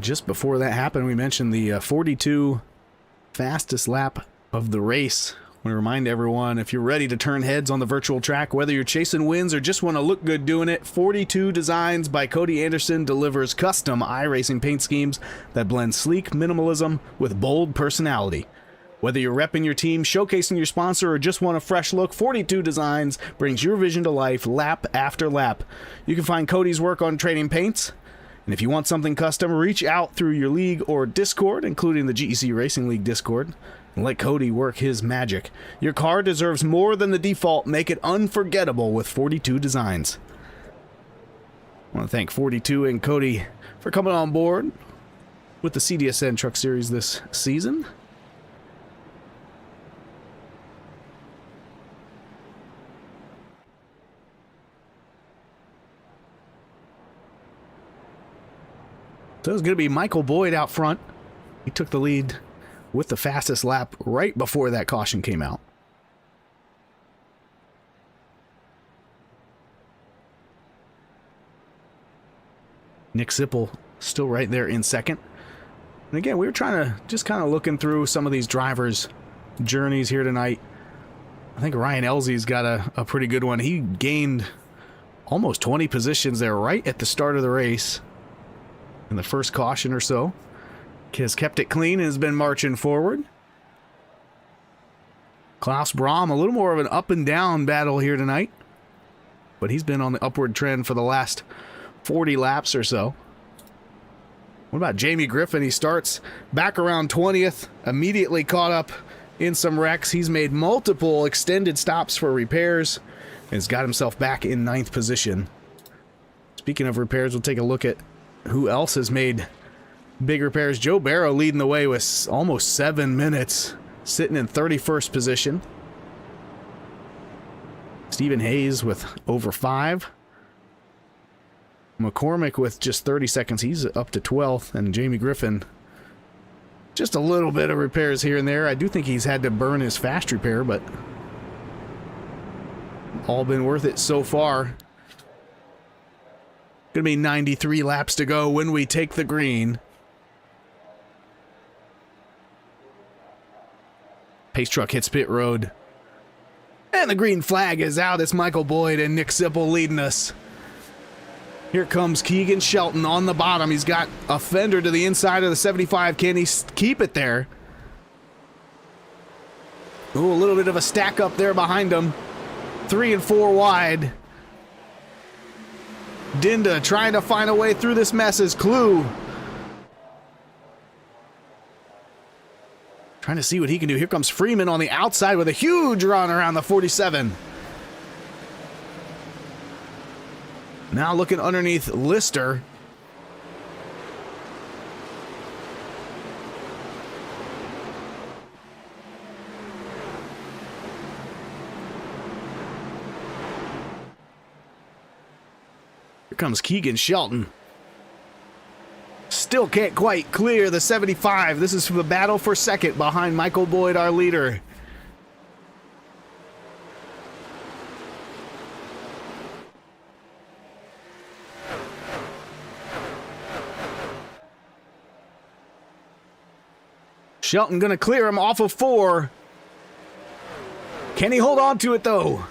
Just before that happened, we mentioned the 42 fastest lap of the race. I want to remind everyone, if you're ready to turn heads on the virtual track, whether you're chasing wins or just want to look good doing it, 42 Designs by Cody Anderson delivers custom iRacing paint schemes that blend sleek minimalism with bold personality. Whether you're repping your team, showcasing your sponsor, or just want a fresh look, 42 Designs brings your vision to life lap after lap. You can find Cody's work on trading paints. And if you want something custom, reach out through your league or Discord, including the GEC Racing League Discord, and let Cody work his magic. Your car deserves more than the default. Make it unforgettable with 42 Designs. I want to thank 42 and Cody for coming on board with the CDSN Truck Series this season. So it's going to be Michael Boyd out front. He took the lead with the fastest lap right before that caution came out. Nick Sipple still right there in second. And again, we were trying to just kind of looking through some of these drivers' journeys here tonight. I think Ryan Elsey's got a pretty good one. He gained almost 20 positions there right at the start of the race. In the first caution or so. Has kept it clean and has been marching forward. Klaus Brahm, a little more of an up and down battle here tonight. But he's been on the upward trend for the last 40 laps or so. What about Jamie Griffin? He starts back around 20th, immediately caught up in some wrecks. He's made multiple extended stops for repairs and has got himself back in 9th position. Speaking of repairs, we'll take a look at who else has made big repairs. Joe Barrow leading the way with almost 7 minutes, sitting in 31st position. Stephen Hayes with over 5. McCormick with just 30 seconds. He's up to 12th. And Jamie Griffin, just a little bit of repairs here and there. I do think he's had to burn his fast repair, but all been worth it so far. Gonna be 93 laps to go when we take the green. Pace truck hits pit road. And the green flag is out. It's Michael Boyd and Nick Sipple leading us. Here comes Keegan Shelton on the bottom. He's got a fender to the inside of the 75. Can he keep it there? Ooh, a little bit of a stack up there behind him. 3 and 4 wide. Dinda trying to find a way through this mess is Clue. Trying to see what he can do. Here comes Freeman on the outside with a huge run around the 47. Now looking underneath Lister. Here comes Keegan Shelton. Still can't quite clear the 75. This is for the battle for second behind Michael Boyd, our leader. Shelton gonna clear him off of 4. Can he hold on to it though?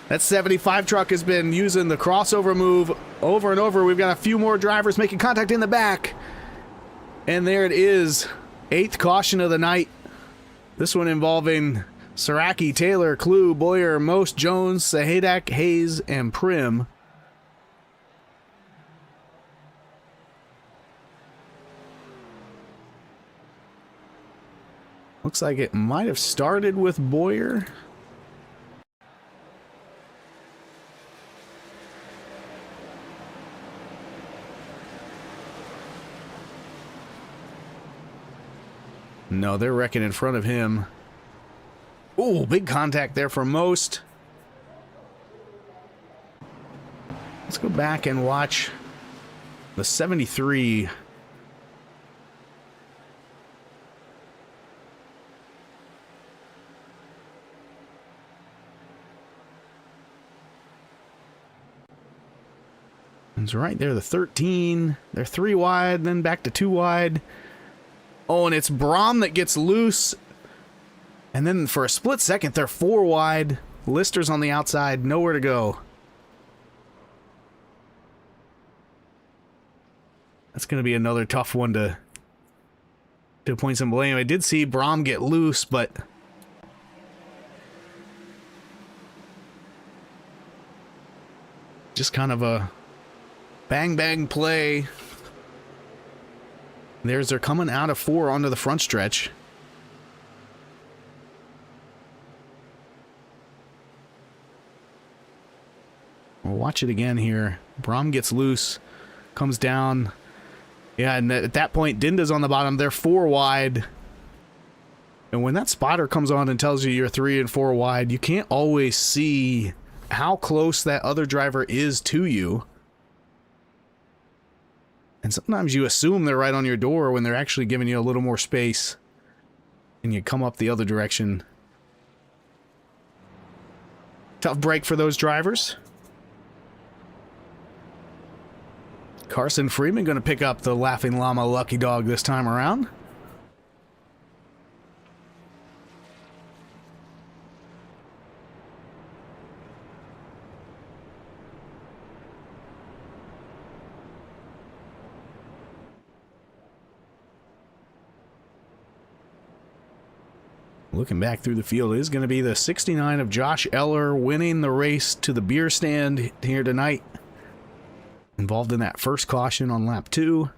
That 75 truck has been using the crossover move over and over. We've got a few more drivers making contact in the back. And there it is. 8th caution of the night. This one involving Saraki, Taylor, Clue, Boyer, Most, Jones, Sahadak, Hayes, and Prim. Looks like it might have started with Boyer. No, they're wrecking in front of him. Ooh, big contact there for Most. Let's go back and watch the 73. It's right there, the 13. They're 3 wide, then back to 2 wide. Oh, and it's Brom that gets loose. And then for a split second, they're 4 wide. Lister's on the outside, nowhere to go. That's going to be another tough one to point some blame. I did see Brom get loose, but just kind of a bang-bang play. They're coming out of 4 onto the front stretch. We'll watch it again here. Brom gets loose, comes down. Yeah, and at that point, Dinda's on the bottom. They're 4 wide. And when that spotter comes on and tells you you're 3 and 4 wide, you can't always see how close that other driver is to you. And sometimes you assume they're right on your door when they're actually giving you a little more space. And you come up the other direction. Tough break for those drivers. Carson Freeman going to pick up the Laughing Llama Lucky Dog this time around. Looking back through the field is going to be the 69 of Josh Eller winning the race to the beer stand here tonight. Involved in that first caution on lap 2.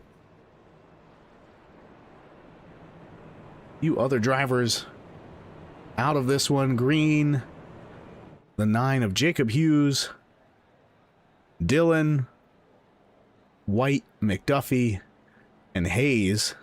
Few other drivers out of this one. Green, the 9 of Jacob Hughes, Dillon, White, McDuffie, and Hayes.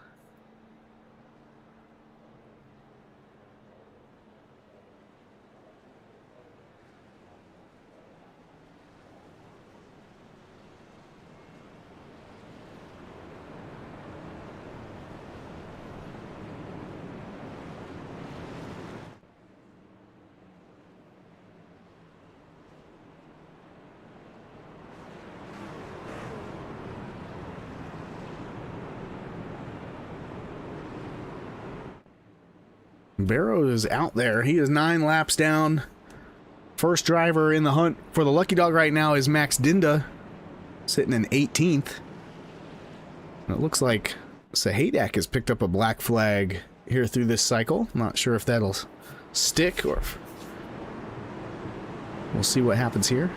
Barrow is out there. He is 9 laps down. First driver in the hunt for the Lucky Dog right now is Max Dinda, sitting in 18th. And it looks like Sahadak has picked up a black flag here through this cycle. Not sure if that'll stick or if we'll see what happens here.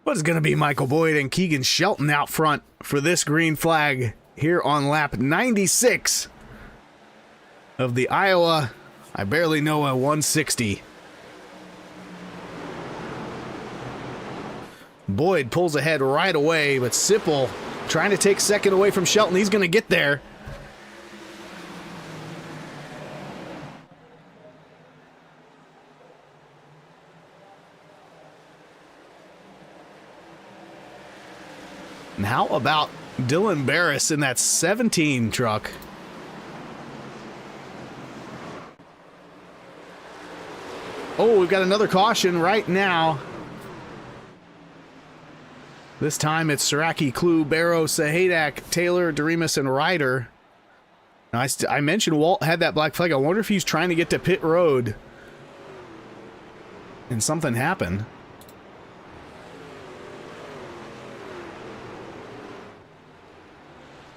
But it's going to be Michael Boyd and Keegan Shelton out front for this green flag here on lap 96 of the Iowa I Barely Know a 160. Boyd pulls ahead right away, but Sipple trying to take second away from Shelton. He's going to get there. And how about Dylan Barris in that 17 truck? Oh, we've got another caution right now. This time it's Saraki, Clue, Barrow, Sahadak, Taylor, Doremus, and Ryder. Now, I mentioned Walt had that black flag. I wonder if he's trying to get to pit road and something happened.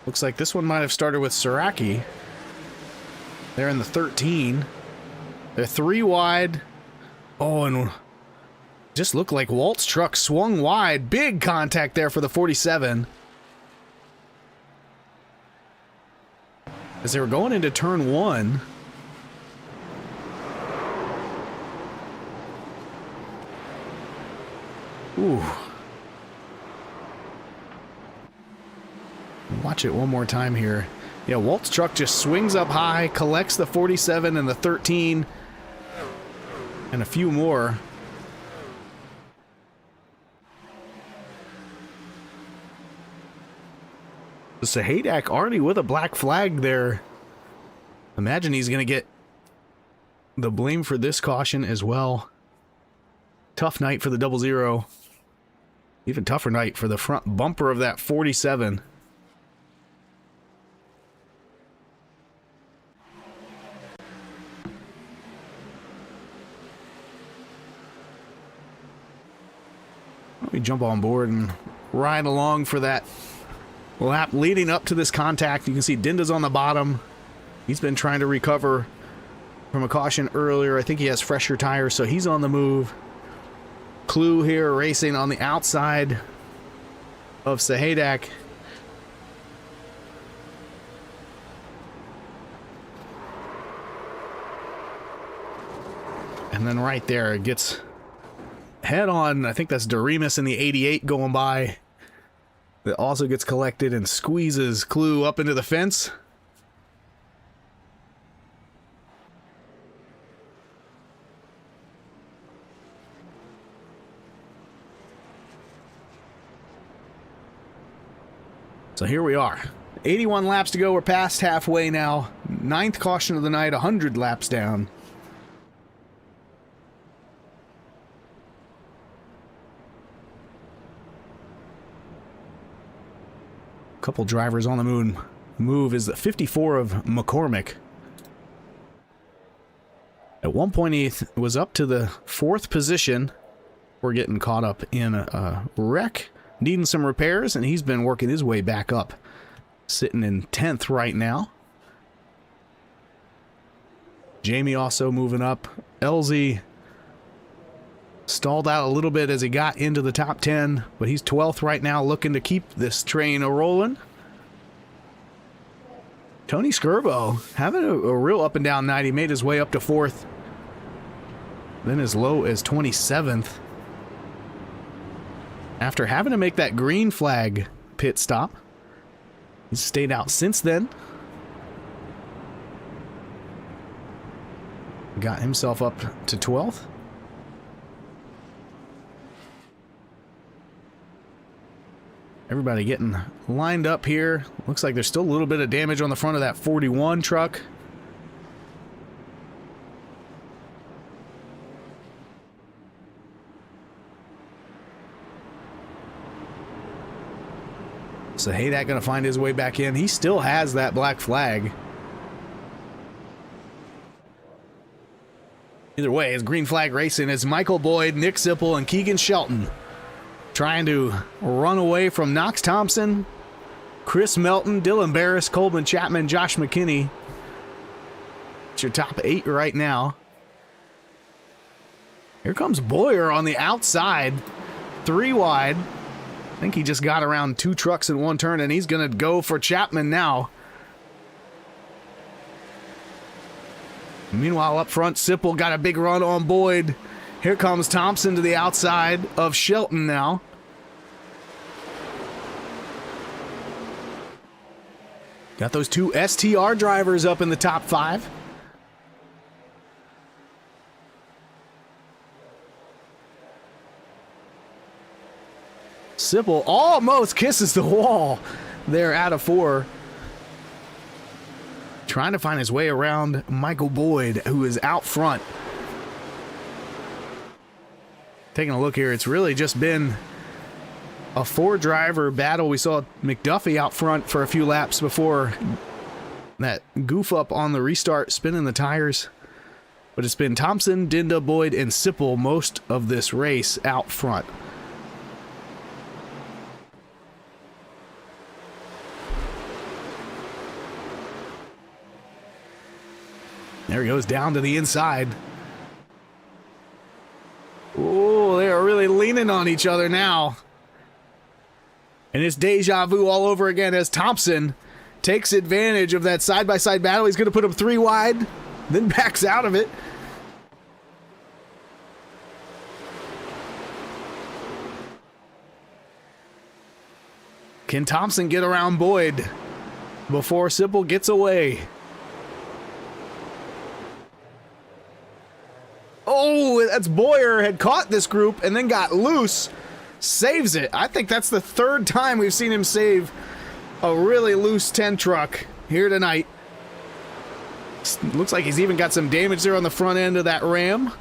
Looks like this one might have started with Saraki. They're in the 13. They're 3 wide. Oh, and just looked like Walt's truck swung wide. Big contact there for the 47. As they were going into turn 1. Ooh. Watch it one more time here. Yeah, Walt's truck just swings up high, collects the 47 and the 13, and a few more. Sahadak already with a black flag there. Imagine he's going to get the blame for this caution as well. Tough night for the 00. Even tougher night for the front bumper of that 47. Let me jump on board and ride along for that lap leading up to this contact. You can see Dinda's on the bottom. He's been trying to recover from a caution earlier. I think he has fresher tires, so he's on the move. Clue here racing on the outside of Sahadak. And then right there, it gets head on. I think that's Doremus in the 88 going by. That also gets collected and squeezes Clue up into the fence. So here we are. 81 laps to go. We're past halfway now. 9th caution of the night, 100 laps down. Couple drivers on the move is the 54 of McCormick. At one point he was up to the 4th position. We're getting caught up in a wreck, needing some repairs, and he's been working his way back up, sitting in 10th right now. Jamie also moving up. LZ stalled out a little bit as he got into the top 10, but he's 12th right now, looking to keep this train a-rolling. Tony Skirbo having a real up and down night. He made his way up to 4th, then as low as 27th. After having to make that green flag pit stop, he's stayed out since then. Got himself up to 12th. Everybody getting lined up here. Looks like there's still a little bit of damage on the front of that 41 truck. So Haydak gonna find his way back in. He still has that black flag. Either way, it's green flag racing. It's Michael Boyd, Nick Sipple, and Keegan Shelton trying to run away from Knox Thompson, Chris Melton, Dylan Barris, Coleman Chapman, Josh McKinney. It's your top 8 right now. Here comes Boyer on the outside, 3 wide. I think he just got around 2 trucks in one turn, and he's going to go for Chapman now. Meanwhile, up front, Sipple got a big run on Boyd. Here comes Thompson to the outside of Shelton now. Got those two STR drivers up in the top 5. Sipple almost kisses the wall there out of 4. Trying to find his way around Michael Boyd, who is out front. Taking a look here, it's really just been a 4-driver battle. We saw McDuffie out front for a few laps before that goof up on the restart, spinning the tires. But it's been Thompson, Dinda, Boyd, and Sipple most of this race out front. There he goes down to the inside. Oh, they are really leaning on each other now. And it's deja vu all over again as Thompson takes advantage of that side-by-side battle. He's going to put him 3 wide, then backs out of it. Can Thompson get around Boyd before Sipple gets away? Oh, that's Boyer had caught this group and then got loose. Saves it. I think that's the 3rd time we've seen him save a really loose 10 truck here tonight. Looks like he's even got some damage there on the front end of that Ram.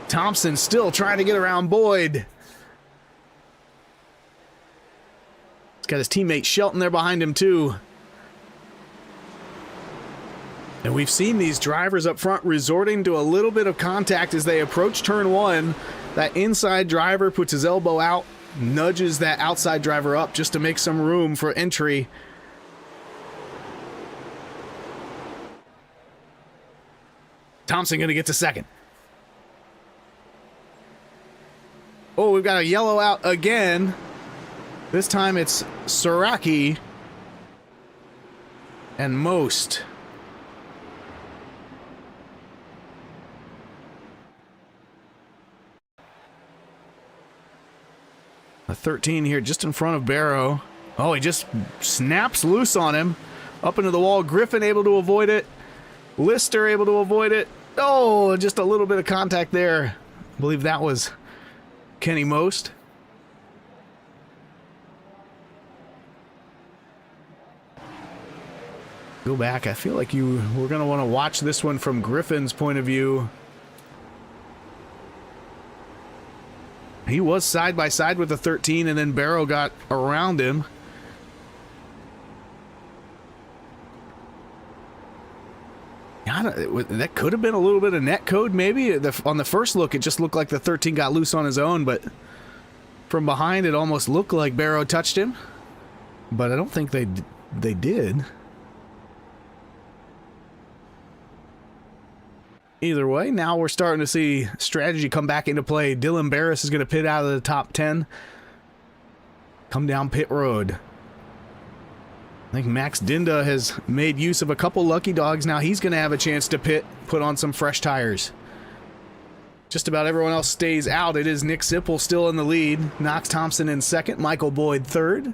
Thompson still trying to get around Boyd. He's got his teammate Shelton there behind him too. And we've seen these drivers up front resorting to a little bit of contact as they approach turn 1. That inside driver puts his elbow out, nudges that outside driver up just to make some room for entry. Thompson going to get to 2nd. Oh, we've got a yellow out again. This time it's Saraki and Most. A 13 here just in front of Barrow. Oh, he just snaps loose on him. Up into the wall. Griffin able to avoid it. Lister able to avoid it. Oh, just a little bit of contact there. I believe that was Kenny Most. Go back. I feel like we're going to want to watch this one from Griffin's point of view. He was side by side with the 13, and then Barrow got around him. That could have been a little bit of net code, maybe. On the first look, it just looked like the 13 got loose on his own, but from behind, it almost looked like Barrow touched him. But I don't think they did. Either way, now we're starting to see strategy come back into play. Dylan Barris is going to pit out of the top 10. Come down pit road. I think Max Dinda has made use of a couple lucky dogs. Now he's going to have a chance to put on some fresh tires. Just about everyone else stays out. It is Nick Sipple still in the lead. Knox Thompson in 2nd. Michael Boyd 3rd.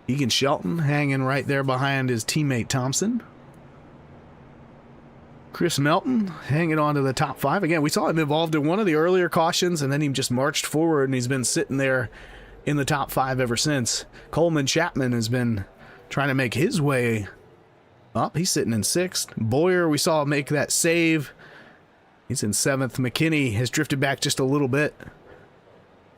Egan Shelton hanging right there behind his teammate Thompson. Chris Melton hanging on to the top 5. Again, we saw him involved in one of the earlier cautions, and then he just marched forward, and he's been sitting there in the top 5 ever since. Coleman Chapman has been trying to make his way up. He's sitting in 6th. Boyer, we saw make that save. He's in 7th. McKinney has drifted back just a little bit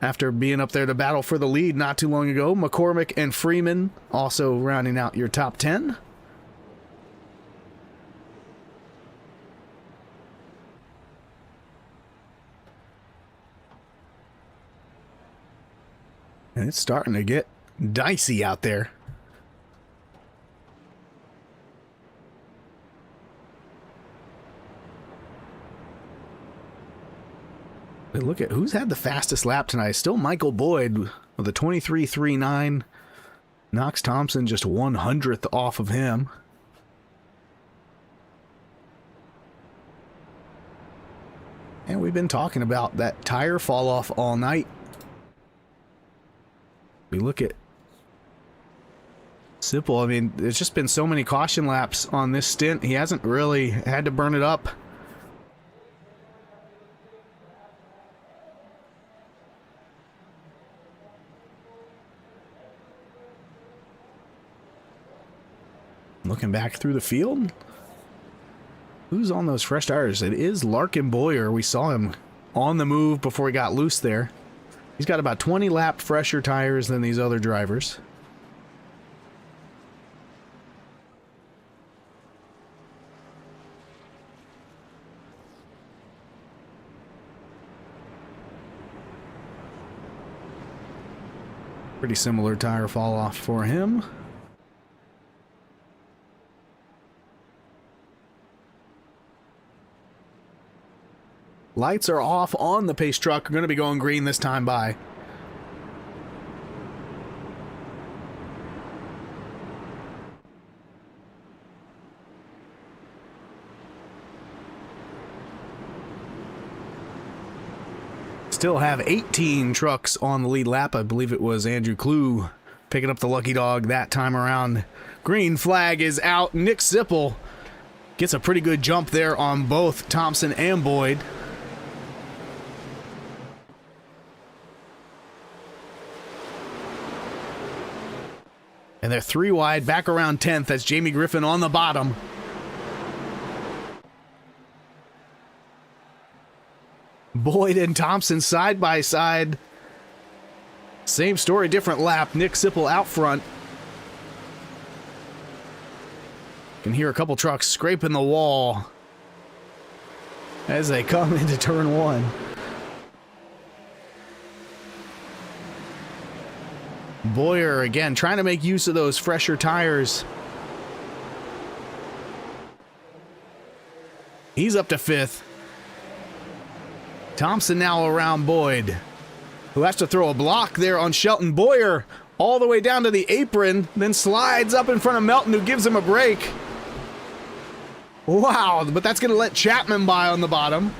after being up there to battle for the lead not too long ago. McCormick and Freeman also rounding out your top 10. And it's starting to get dicey out there. But look at who's had the fastest lap tonight. Still Michael Boyd with a 23.39. Knox Thompson just 100th off of him. we've been talking about that tire fall off all night. We look at Sipple. I mean, there's just been so many caution laps on this stint. He hasn't really had to burn it up. Looking back through the field, who's on those fresh tires? It is Larkin Boyer. We saw him on the move before he got loose there. He's got about 20 lap fresher tires than these other drivers. Pretty similar tire fall off for him. Lights are off on the pace truck. Going to be going green this time by. Still have 18 trucks on the lead lap. I believe it was Andrew Clue picking up the lucky dog that time around. Green flag is out. Nick Sipple gets a pretty good jump there on both Thompson and Boyd. And they're 3 wide, back around 10th. That's Jamie Griffin on the bottom. Boyd and Thompson side by side. Same story, different lap. Nick Sipple out front. Can hear a couple trucks scraping the wall as they come into turn 1. Boyer again trying to make use of those fresher tires. He's up to 5th. Thompson now around Boyd, who has to throw a block there on Shelton. Boyer all the way down to the apron, then slides up in front of Melton, who gives him a break. Wow, but that's going to let Chapman by on the bottom.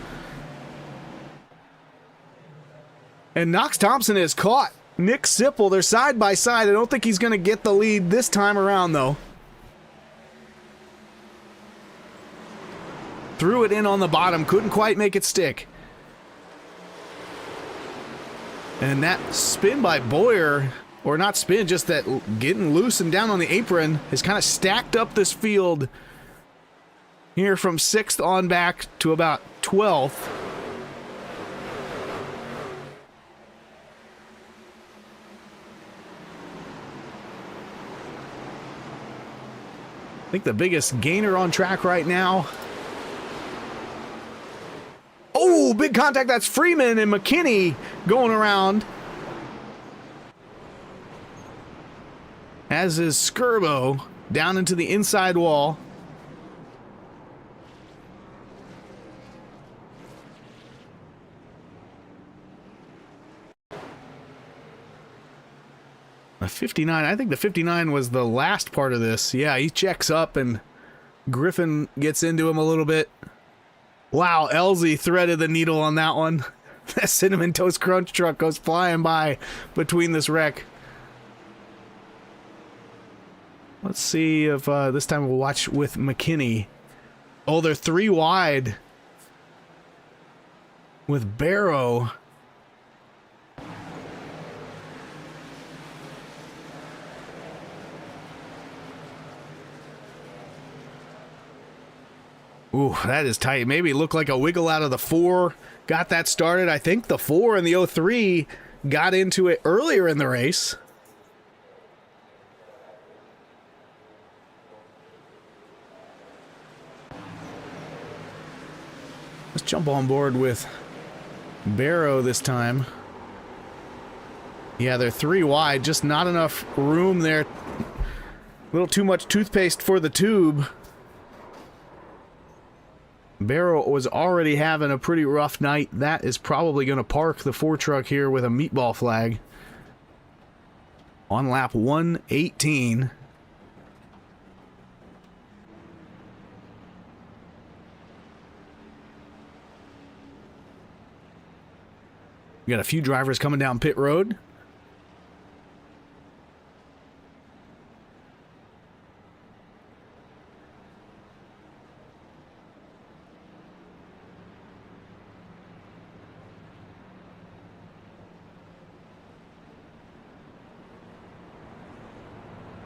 And Knox Thompson is caught. Nick Sipple, they're side by side. I don't think he's going to get the lead this time around, though. Threw it in on the bottom, couldn't quite make it stick. And that spin by Boyer, or not spin, just that getting loose and down on the apron, has kind of stacked up this field here from 6th on back to about 12th. I think the biggest gainer on track right now. Oh, big contact. That's Freeman and McKinney going around. As is Skirbo down into the inside wall. A 59. I think the 59 was the last part of this. Yeah, he checks up and Griffin gets into him a little bit. Wow, Elsie threaded the needle on that one. That Cinnamon Toast Crunch truck goes flying by between this wreck. Let's see if this time we'll watch with McKinney. Oh, they're 3 wide with Barrow. Ooh, that is tight. Maybe it looked like a wiggle out of the 4. Got that started. I think the 4 and the 03 got into it earlier in the race. Let's jump on board with Barrow this time. Yeah, they're 3 wide. Just not enough room there. A little too much toothpaste for the tube. Barrow was already having a pretty rough night. That is probably going to park the 4 truck here with a meatball flag on lap 118. We got a few drivers coming down pit road.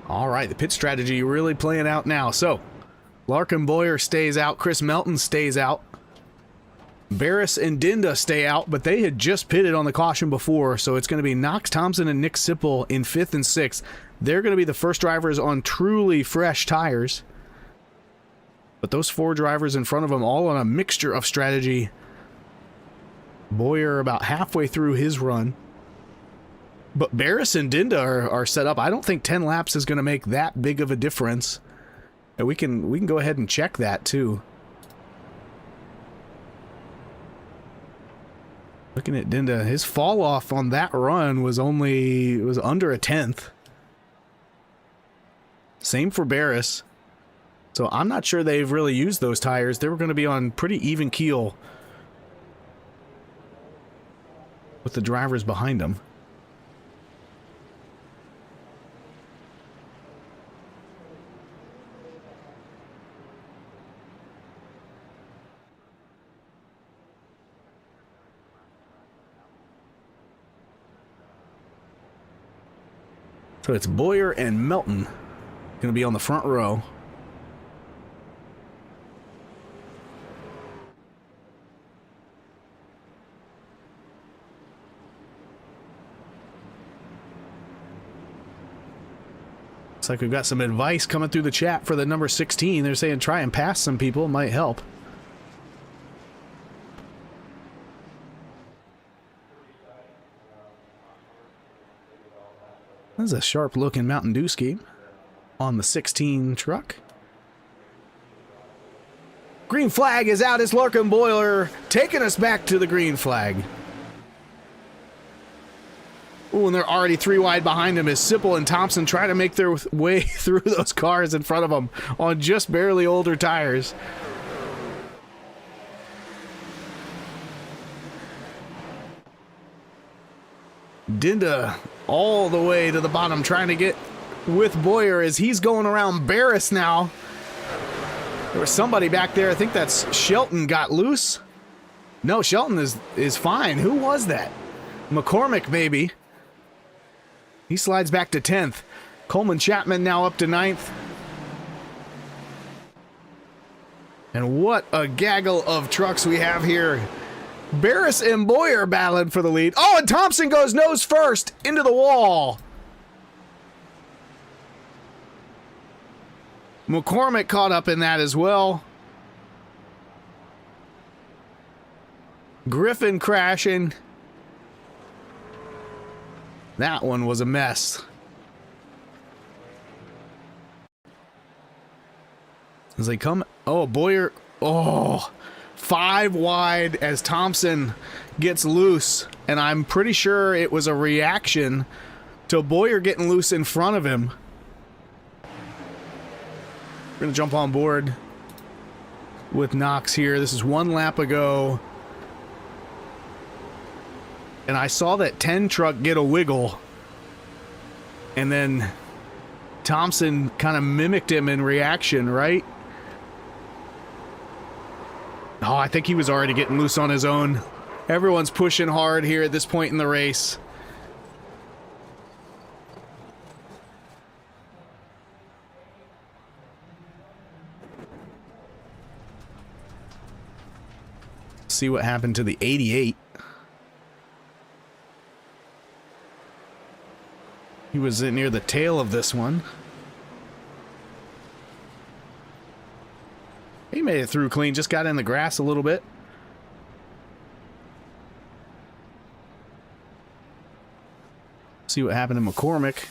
All right, the pit strategy really playing out now. So, Larkin Boyer stays out. Chris Melton stays out. Barris and Dinda stay out, but they had just pitted on the caution before, so it's going to be Knox Thompson and Nick Sipple in 5th and 6th. They're going to be the first drivers on truly fresh tires. But those 4 drivers in front of them all on a mixture of strategy. Boyer about halfway through his run. But Barris and Dinda are set up. I don't think 10 laps is going to make that big of a difference. And we can go ahead and check that too. Looking at Dinda, his fall off on that run was under a 10th. Same for Barris. So I'm not sure they've really used those tires. They were going to be on pretty even keel with the drivers behind them. So it's Boyer and Melton going to be on the front row. Looks like we've got some advice coming through the chat for the number 16. They're saying try and pass some people. It might help. This is a sharp-looking Mountain Dew scheme on the 16 truck. Green flag is out. It's Larkin Boyer taking us back to the green flag. Ooh, and they're already 3 wide behind him as Sipple and Thompson try to make their way through those cars in front of them on just barely older tires. Dinda all the way to the bottom trying to get with Boyer as he's going around Barris now. There was somebody back there. I think that's Shelton got loose. No, Shelton is fine. Who was that? McCormick, maybe. He slides back to 10th. Coleman Chapman now up to 9th. And what a gaggle of trucks we have here. Barris and Boyer battling for the lead. Oh, and Thompson goes nose first into the wall. McCormick caught up in that as well. Griffin crashing. That one was a mess. As they come, oh, Boyer, oh, 5 wide as Thompson gets loose, and I'm pretty sure it was a reaction to Boyer getting loose in front of him. We're gonna jump on board with Knox here. This is 1 lap ago. And I saw that 10 truck get a wiggle. And then Thompson kind of mimicked him in reaction, right? Oh, I think he was already getting loose on his own. Everyone's pushing hard here at this point in the race. See what happened to the 88. He was near the tail of this one. He made it through clean, just got in the grass a little bit. See what happened to McCormick.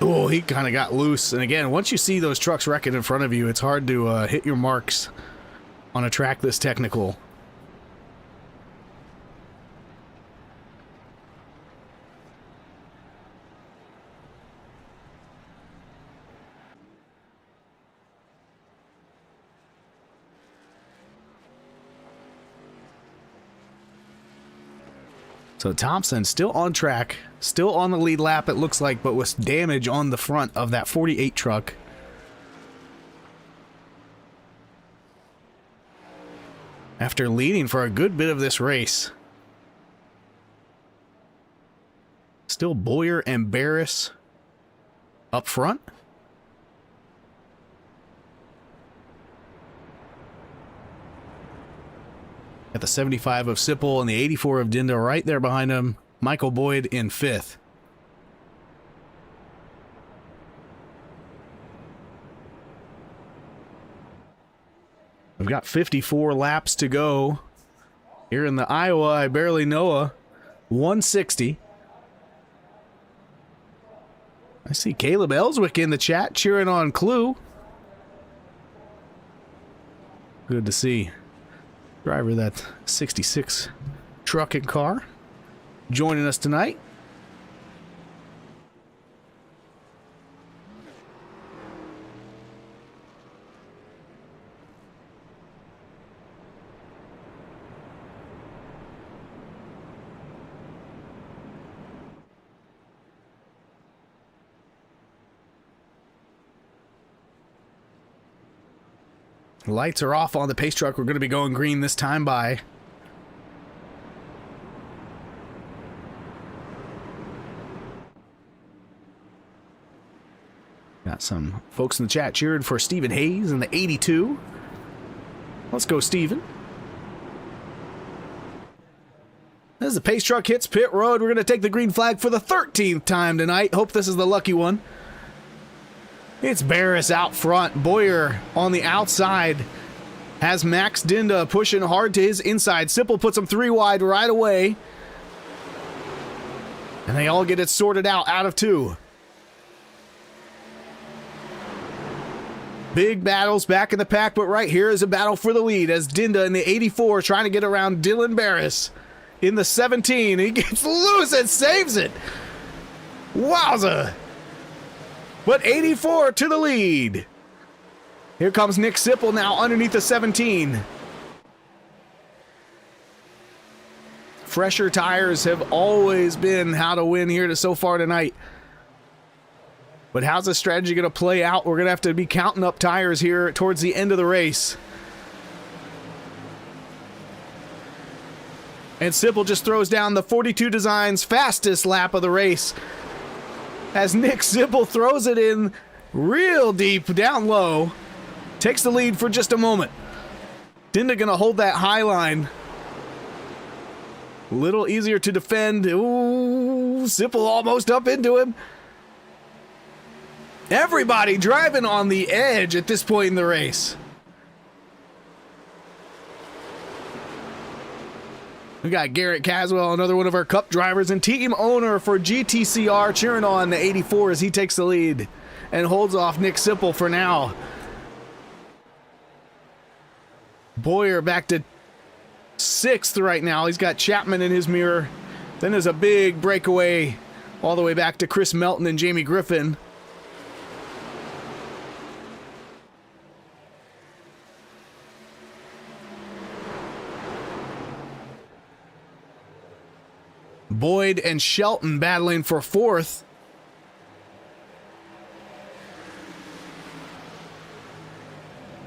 Oh, he kind of got loose. And again, once you see those trucks wrecking in front of you, it's hard to hit your marks on a track this technical. So Thompson still on track, still on the lead lap, it looks like, but with damage on the front of that 48 truck. After leading for a good bit of this race. Still Boyer and Barris up front. Got the 75 of Sipple and the 84 of Dinda right there behind him. Michael Boyd in 5th. We've got 54 laps to go here in the Iowa I Barely Knowa 160. I see Caleb Ellswick in the chat cheering on Clue. Good to see. Driver of that 66 truck and car joining us tonight. Lights are off on the pace truck. We're going to be going green this time by. Got some folks in the chat cheering for Stephen Hayes in the 82. Let's go, Stephen. As the pace truck hits pit road, we're going to take the green flag for the 13th time tonight. Hope this is the lucky one. It's Barris out front. Boyer on the outside has Max Dinda pushing hard to his inside. Sipple puts him 3 wide right away. And they all get it sorted out of 2. Big battles back in the pack, but right here is a battle for the lead as Dinda in the 84 trying to get around Dylan Barris in the 17. He gets loose and saves it. Wowza. But 84 to the lead. Here comes Nick Sipple now underneath the 17. Fresher tires have always been how to win here so far tonight. But how's the strategy going to play out? We're going to have to be counting up tires here towards the end of the race. And Sipple just throws down the 42 Design's fastest lap of the race. As Nick Sipple throws it in real deep down low. Takes the lead for just a moment. Dinda gonna hold that high line. A little easier to defend. Ooh, Sipple almost up into him. Everybody driving on the edge at this point in the race. We got Garrett Caswell, another one of our Cup drivers and team owner for GTCR, cheering on the 84 as he takes the lead and holds off Nick Sipple for now. Boyer back to 6th right now. He's got Chapman in his mirror. Then there's a big breakaway all the way back to Chris Melton and Jamie Griffin. Boyd and Shelton battling for 4th.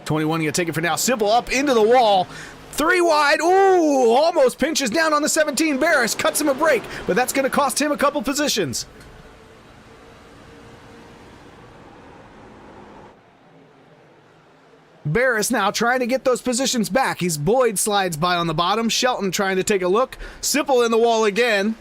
$21 gonna take it for now. Sipple up into the wall. 3 wide. Ooh, almost pinches down on the 17. Barris cuts him a break, but that's gonna cost him a couple positions. Barris now trying to get those positions back. Boyd slides by on the bottom. Shelton trying to take a look. Sipple in the wall again.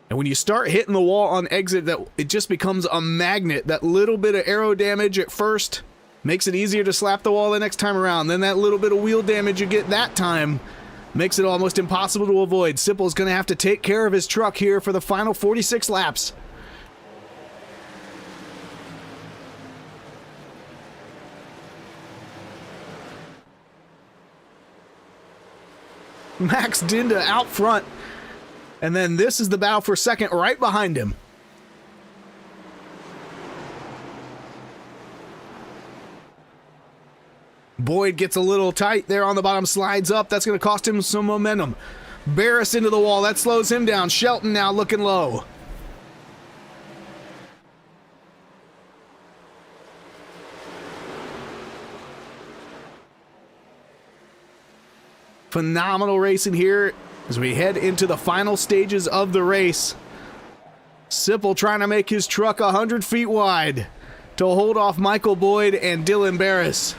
And when you start hitting the wall on exit, it just becomes a magnet. That little bit of aero damage at first makes it easier to slap the wall the next time around. Then that little bit of wheel damage you get that time makes it almost impossible to avoid. Sipple's going to have to take care of his truck here for the final 46 laps. Max Dinda out front. And then this is the battle for second right behind him. Boyd gets a little tight there on the bottom, slides up. That's going to cost him some momentum. Barris into the wall. That slows him down. Shelton now looking low. Phenomenal racing here as we head into the final stages of the race. Sipple trying to make his truck 100 feet wide to hold off Michael Boyd and Dylan Barris.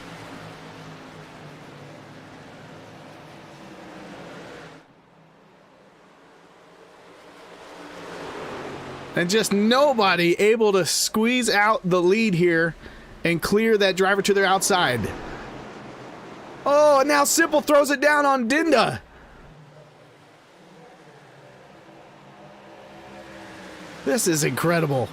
And just nobody able to squeeze out the lead here and clear that driver to their outside. Oh, and now Sipple throws it down on Dinda. This is incredible.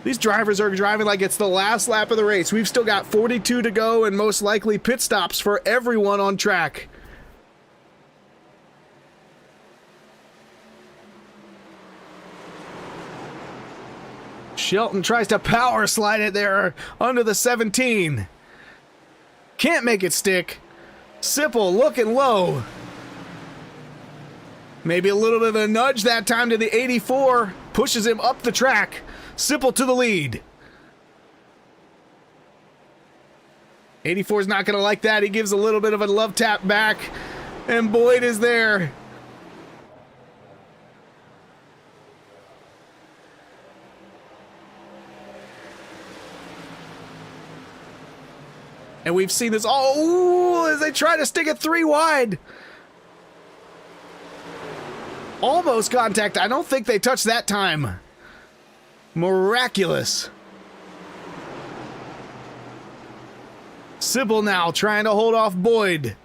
These drivers are driving like it's the last lap of the race. We've still got 42 to go and most likely pit stops for everyone on track. Shelton tries to power slide it there under the 17. Can't make it stick. Sipple looking low. Maybe a little bit of a nudge that time to the 84. Pushes him up the track. Sipple to the lead. 84 is not going to like that. He gives a little bit of a love tap back. And Boyd is there. And we've seen this all as they try to stick it 3 wide. Almost contact. I don't think they touched that time. Miraculous. Sipple now trying to hold off Boyd.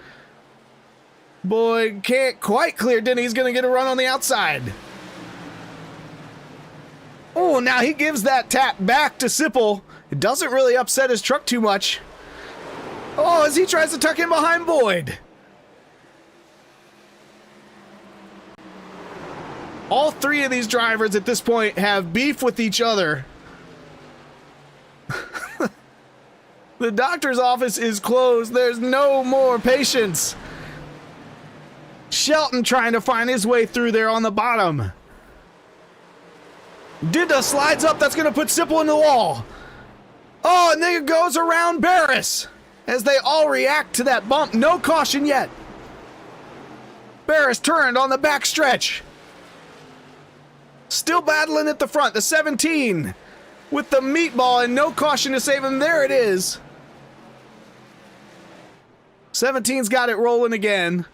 Boyd can't quite clear Denny. He's going to get a run on the outside. Oh, now he gives that tap back to Sipple. It doesn't really upset his truck too much. Oh, as he tries to tuck in behind Boyd. All 3 of these drivers at this point have beef with each other. The doctor's office is closed. There's no more patience. Shelton trying to find his way through there on the bottom. Dinda slides up. That's going to put Sipple in the wall. Oh, and there goes around Barris. As they all react to that bump. No caution yet. Barris turned on the back stretch. Still battling at the front. The 17 with the meatball and no caution to save him. There it is. 17's got it rolling again.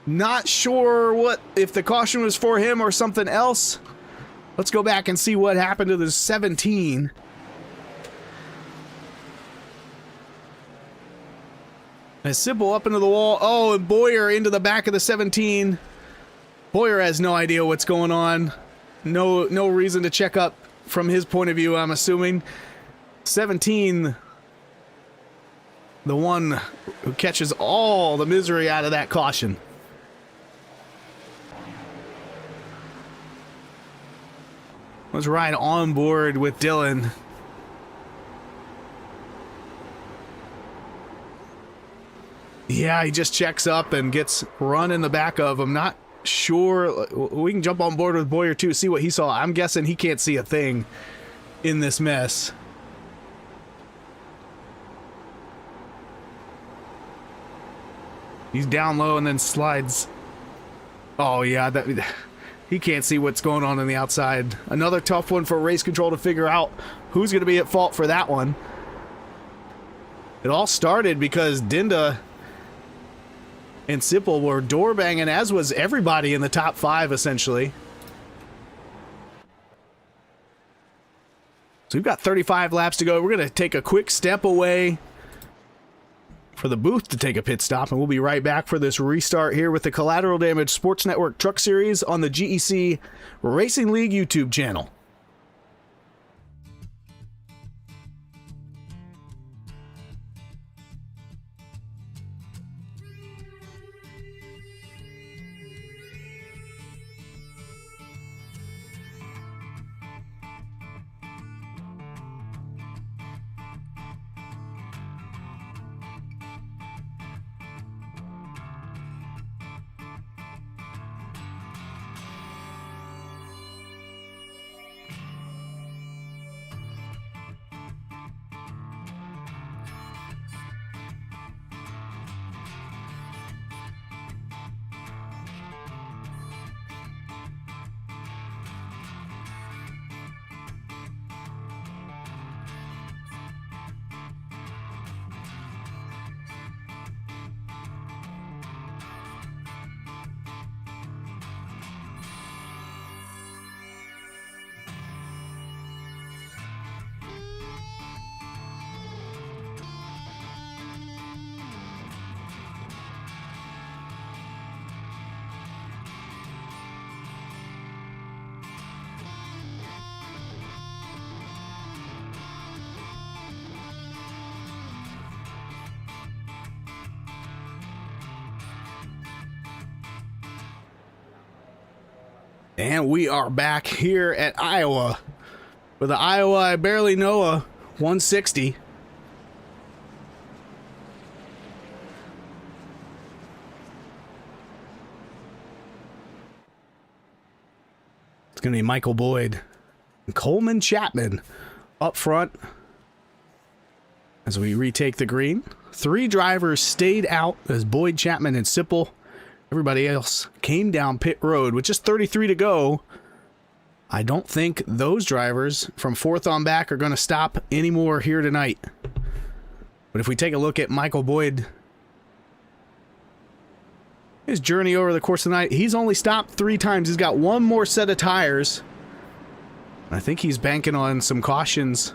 Not sure if the caution was for him or something else. Let's go back and see what happened to the 17. As Sipple up into the wall. Oh, and Boyer into the back of the 17. Boyer has no idea what's going on. No reason to check up from his point of view, I'm assuming. 17, the one who catches all the misery out of that caution. Was right on board with Dylan. Yeah, he just checks up and gets run in the back of him. Not sure. We can jump on board with Boyer too, see what he saw. I'm guessing he can't see a thing in this mess. He's down low and then slides. Oh yeah, he can't see what's going on the outside. Another tough one for race control to figure out who's going to be at fault for that one. It all started because Dinda and Sipple were door banging, as was everybody in the top 5, essentially. So we've got 35 laps to go. We're going to take a quick step away for the booth to take a pit stop, and we'll be right back for this restart here with the Collateral Damage Sports Network Truck Series on the GEC Racing League YouTube channel. And we are back here at Iowa for the Iowa I Barely Knowa 160. It's going to be Michael Boyd and Coleman Chapman up front as we retake the green. 3 drivers stayed out as Boyd, Chapman, and Sipple. Everybody else came down pit road with just 33 to go. I don't think those drivers from 4th on back are going to stop anymore here tonight. But if we take a look at Michael Boyd, his journey over the course of the night, he's only stopped 3 times. He's got 1 more set of tires. I think he's banking on some cautions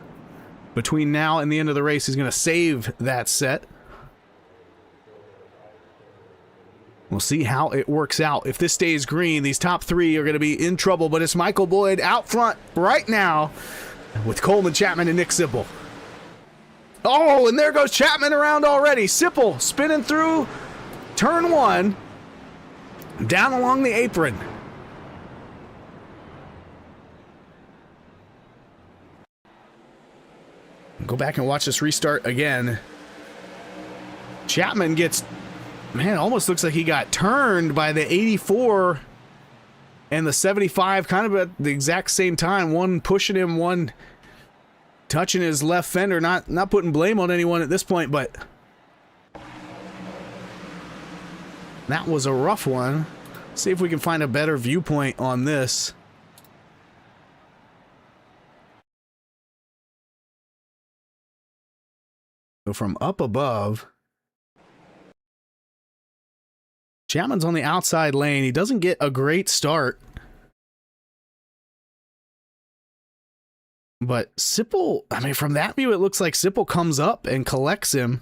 between now and the end of the race. He's going to save that set. We'll see how it works out. If this stays green, these top 3 are going to be in trouble, but it's Michael Boyd out front right now with Coleman, Chapman, and Nick Sipple. Oh, and there goes Chapman around already. Sipple spinning through turn 1, down along the apron. Go back and watch this restart again. Chapman gets... Man, almost looks like he got turned by the 84 and the 75 kind of at the exact same time. One pushing him, one touching his left fender. Not putting blame on anyone at this point, but that was a rough one. See if we can find a better viewpoint on this. So from up above, Chapman's on the outside lane. He doesn't get a great start. But Sipple, I mean, from that view, it looks like Sipple comes up and collects him.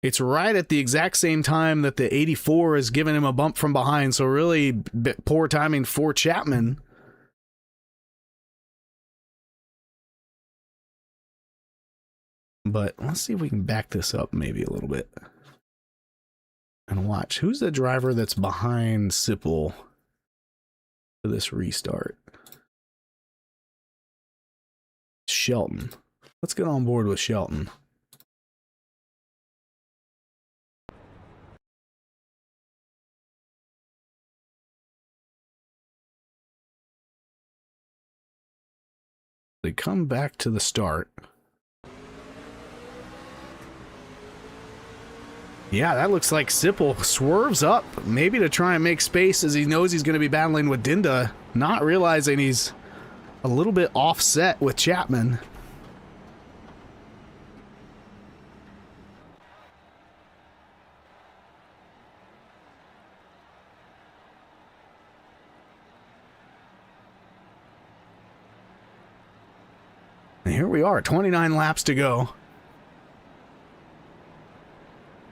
It's right at the exact same time that the 84 is giving him a bump from behind. So really poor timing for Chapman. But let's see if we can back this up maybe a little bit. And watch. Who's the driver that's behind Sipple for this restart? Shelton. Let's get on board with Shelton. They come back to the start. Yeah, that looks like Sipple swerves up, maybe to try and make space as he knows he's going to be battling with Dinda, not realizing he's a little bit offset with Chapman. And here we are, 29 laps to go.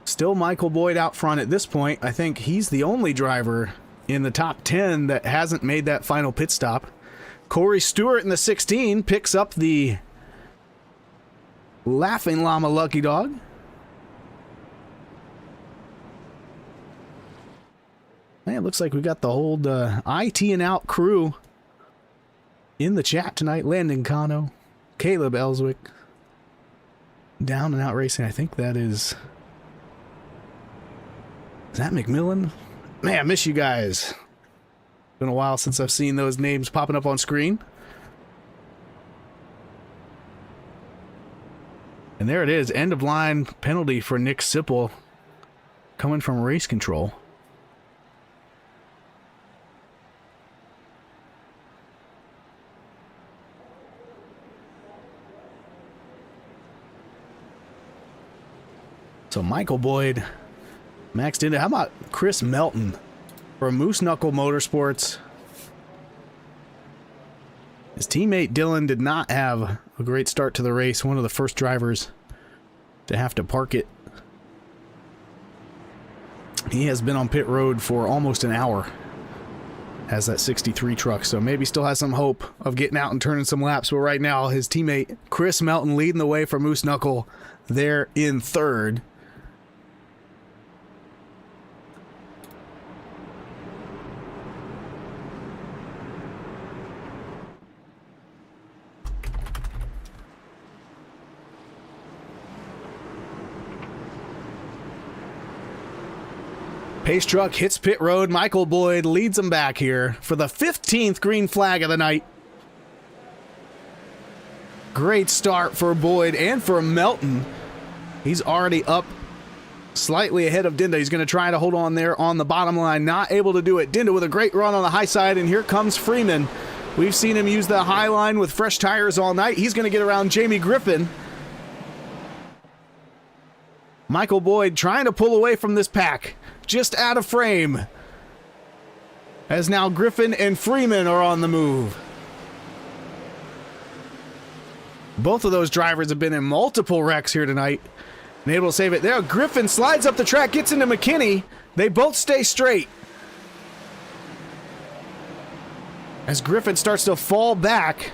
Still Michael Boyd out front at this point. I think he's the only driver in the top 10 that hasn't made that final pit stop. Corey Stewart in the 16 picks up the Laughing Llama Lucky Dog. Man, it looks like we got the old IT and out crew in the chat tonight. Landon Cano, Caleb Ellswick, Down and Out Racing. I think that is... Is that McMillan? Man, I miss you guys. Been a while since I've seen those names popping up on screen. And there it is. End of line penalty for Nick Sipple coming from race control. So Michael Boyd maxed into. How about Chris Melton from Moose Knuckle Motorsports? His teammate Dylan did not have a great start to the race. One of the first drivers to have to park it. He has been on pit road for almost an hour. Has that 63 truck, so maybe still has some hope of getting out and turning some laps. But right now, his teammate Chris Melton leading the way for Moose Knuckle there in third. Pace truck hits pit road. Michael Boyd leads them back here for the 15th green flag of the night. Great start for Boyd and for Melton. He's already up slightly ahead of Dinda. He's going to try to hold on there on the bottom line. Not able to do it. Dinda with a great run on the high side, and here comes Freeman. We've seen him use the high line with fresh tires all night. He's going to get around Jamie Griffin. Michael Boyd trying to pull away from this pack. Just out of frame. As now Griffin and Freeman are on the move. Both of those drivers have been in multiple wrecks here tonight. And able to save it. There, Griffin slides up the track, gets into McKinney. They both stay straight. As Griffin starts to fall back.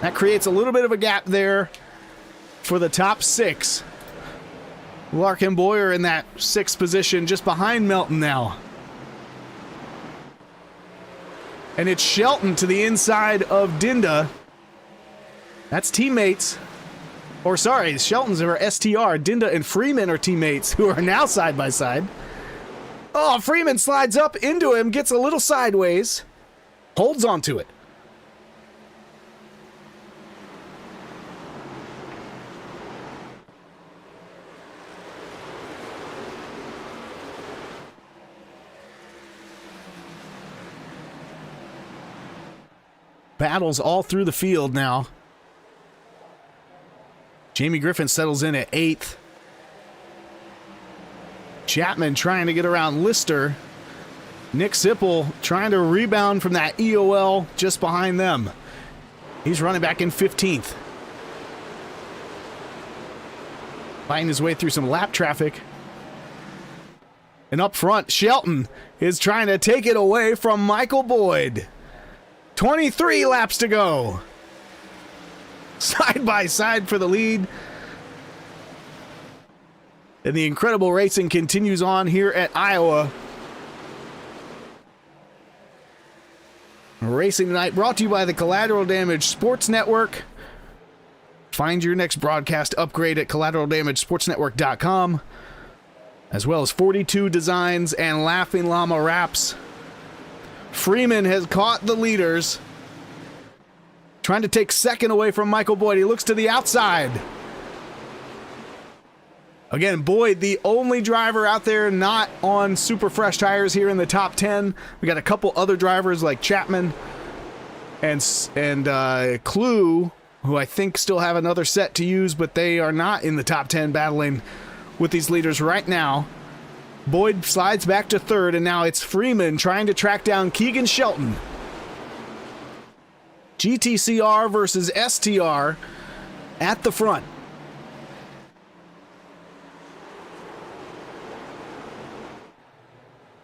That creates a little bit of a gap there for the top six. Larkin Boyer in that sixth position, just behind Melton now. And it's Shelton to the inside of Dinda. That's teammates. Or sorry, Shelton's are STR. Dinda and Freeman are teammates who are now side by side. Oh, Freeman slides up into him, gets a little sideways, holds onto it. Battles all through the field now. Jamie Griffin settles in at 8th. Chapman trying to get around Lister. Nick Sipple trying to rebound from that EOL just behind them. He's running back in 15th. Fighting his way through some lap traffic. And up front, Shelton is trying to take it away from Michael Boyd. 23 laps to go. Side by side for the lead. And the incredible racing continues on here at Iowa. Racing tonight brought to you by the Collateral Damage Sports Network. Find your next broadcast upgrade at collateraldamagesportsnetwork.com, as well as 42 Designs and Laughing Llama Wraps. Freeman has caught the leaders. Trying to take second away from Michael Boyd. He looks to the outside. Again, Boyd, the only driver out there not on super fresh tires here in the top 10. We got a couple other drivers like Chapman and Clue, who I think still have another set to use, but they are not in the top 10 battling with these leaders right now. Boyd slides back to third, and now it's Freeman trying to track down Keegan Shelton. GTCR versus STR at the front.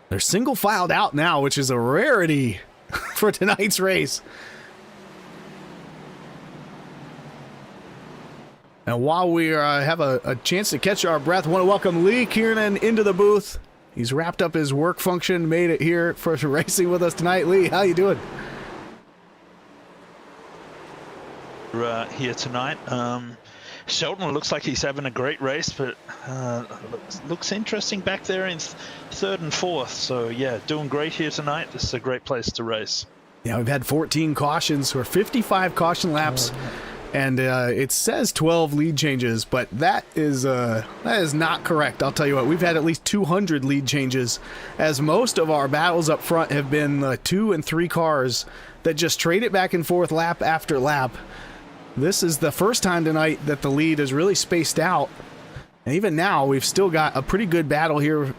They're single filed out now, which is a rarity for tonight's race. And while we have a chance to catch our breath, I want to welcome Lee Kiernan into the booth. He's wrapped up his work function, made it here for racing with us tonight. Lee, how you doing? Here tonight. Shelton looks like he's having a great race, but looks interesting back there in third and fourth. So yeah, doing great here tonight. This is a great place to race. Yeah, we've had 14 cautions or 55 caution laps. And it says 12 lead changes, but that is not correct. I'll tell you what, we've had at least 200 lead changes, as most of our battles up front have been 2 and 3 cars that just trade it back and forth lap after lap. This is the first time tonight that the lead is really spaced out. And even now, we've still got a pretty good battle here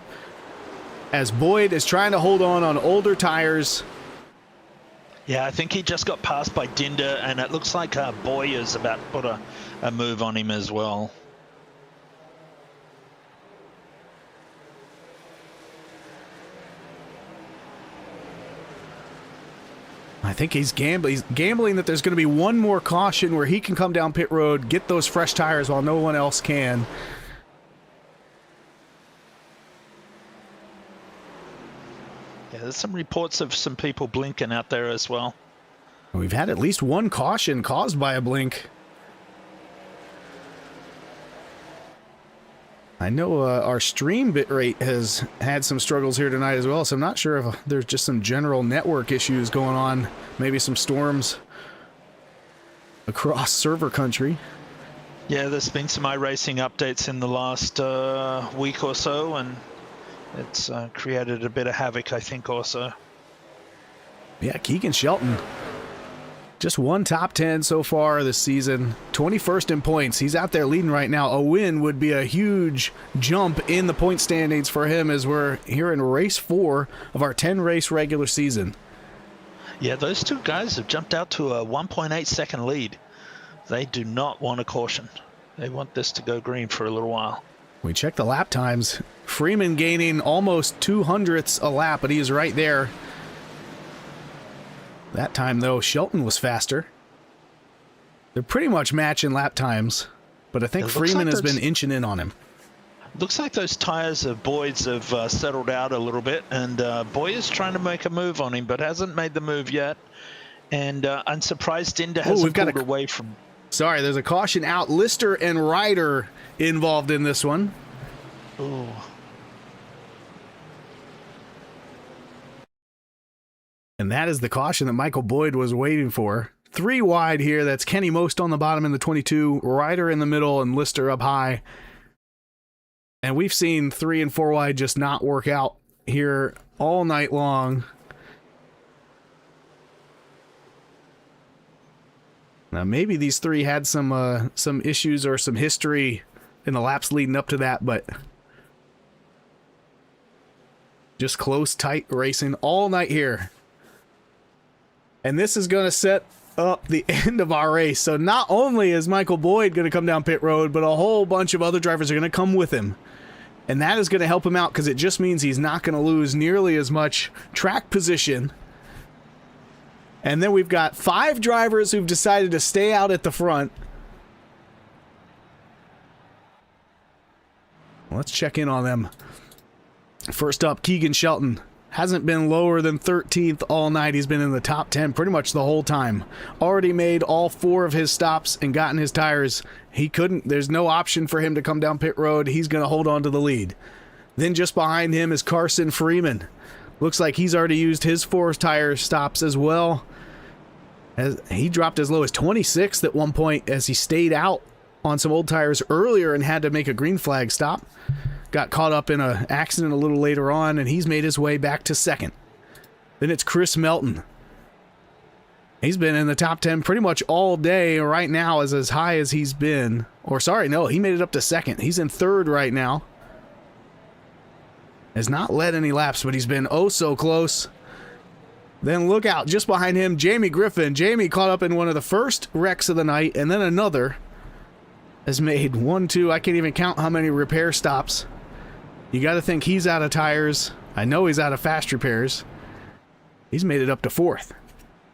as Boyd is trying to hold on older tires. Yeah, I think he just got passed by Dinda, and it looks like Boyer's about to put a move on him as well. I think he's gambling that there's going to be one more caution where he can come down pit road, get those fresh tires while no one else can. Yeah, there's some reports of some people blinking out there as well. We've had at least one caution caused by a blink. I know our stream bitrate has had some struggles here tonight as well, so I'm not sure if there's just some general network issues going on. Maybe some storms across server country. Yeah, there's been some iRacing updates in the last week or so, and it's created a bit of havoc, I think, also. Yeah, Keegan Shelton. Just one top 10 so far this season. 21st in points. He's out there leading right now. A win would be a huge jump in the point standings for him as we're here in race 4 of our 10-race regular season. Yeah, those two guys have jumped out to a 1.8 second lead. They do not want a caution. They want this to go green for a little while. We check the lap times. Freeman gaining almost 200ths a lap, but he is right there. That time, though, Shelton was faster. They're pretty much matching lap times, but I think Freeman has been inching in on him. Looks like those tires of Boyd's have settled out a little bit, and Boyd is trying to make a move on him, but hasn't made the move yet. And I'm surprised Dinda hasn't pulled away from... Sorry, there's a caution out. Lister and Ryder involved in this one. Ooh. And that is the caution that Michael Boyd was waiting for. 3 wide here. That's Kenny Most on the bottom in the 22, Ryder in the middle, and Lister up high. And we've seen 3 and 4 wide just not work out here all night long. Now maybe these 3 had some issues or some history in the laps leading up to that, but just close, tight racing all night here. And this is going to set up the end of our race. So not only is Michael Boyd going to come down pit road, but a whole bunch of other drivers are going to come with him. And that is going to help him out because it just means he's not going to lose nearly as much track position. And then we've got 5 drivers who've decided to stay out at the front. Let's check in on them. First up, Keegan Shelton. Hasn't been lower than 13th all night. He's been in the top 10 pretty much the whole time. Already made all 4 of his stops and gotten his tires. There's no option for him to come down pit road. He's going to hold on to the lead. Then just behind him is Carson Freeman. Looks like he's already used his 4 tire stops as well. As he dropped as low as 26th at one point as he stayed out on some old tires earlier and had to make a green flag stop. Got caught up in an accident a little later on, and he's made his way back to 2nd. Then it's Chris Melton. He's been in the top 10 pretty much all day. Right now is as high as he's been. Or sorry, no, he made it up to 2nd. He's in 3rd right now. Has not led any laps, but he's been oh so close. Then look out, just behind him, Jamie Griffin. Jamie caught up in one of the first wrecks of the night, and then another. Has made 1, 2, I can't even count how many repair stops. You got to think he's out of tires. I know he's out of fast repairs. He's made it up to 4th.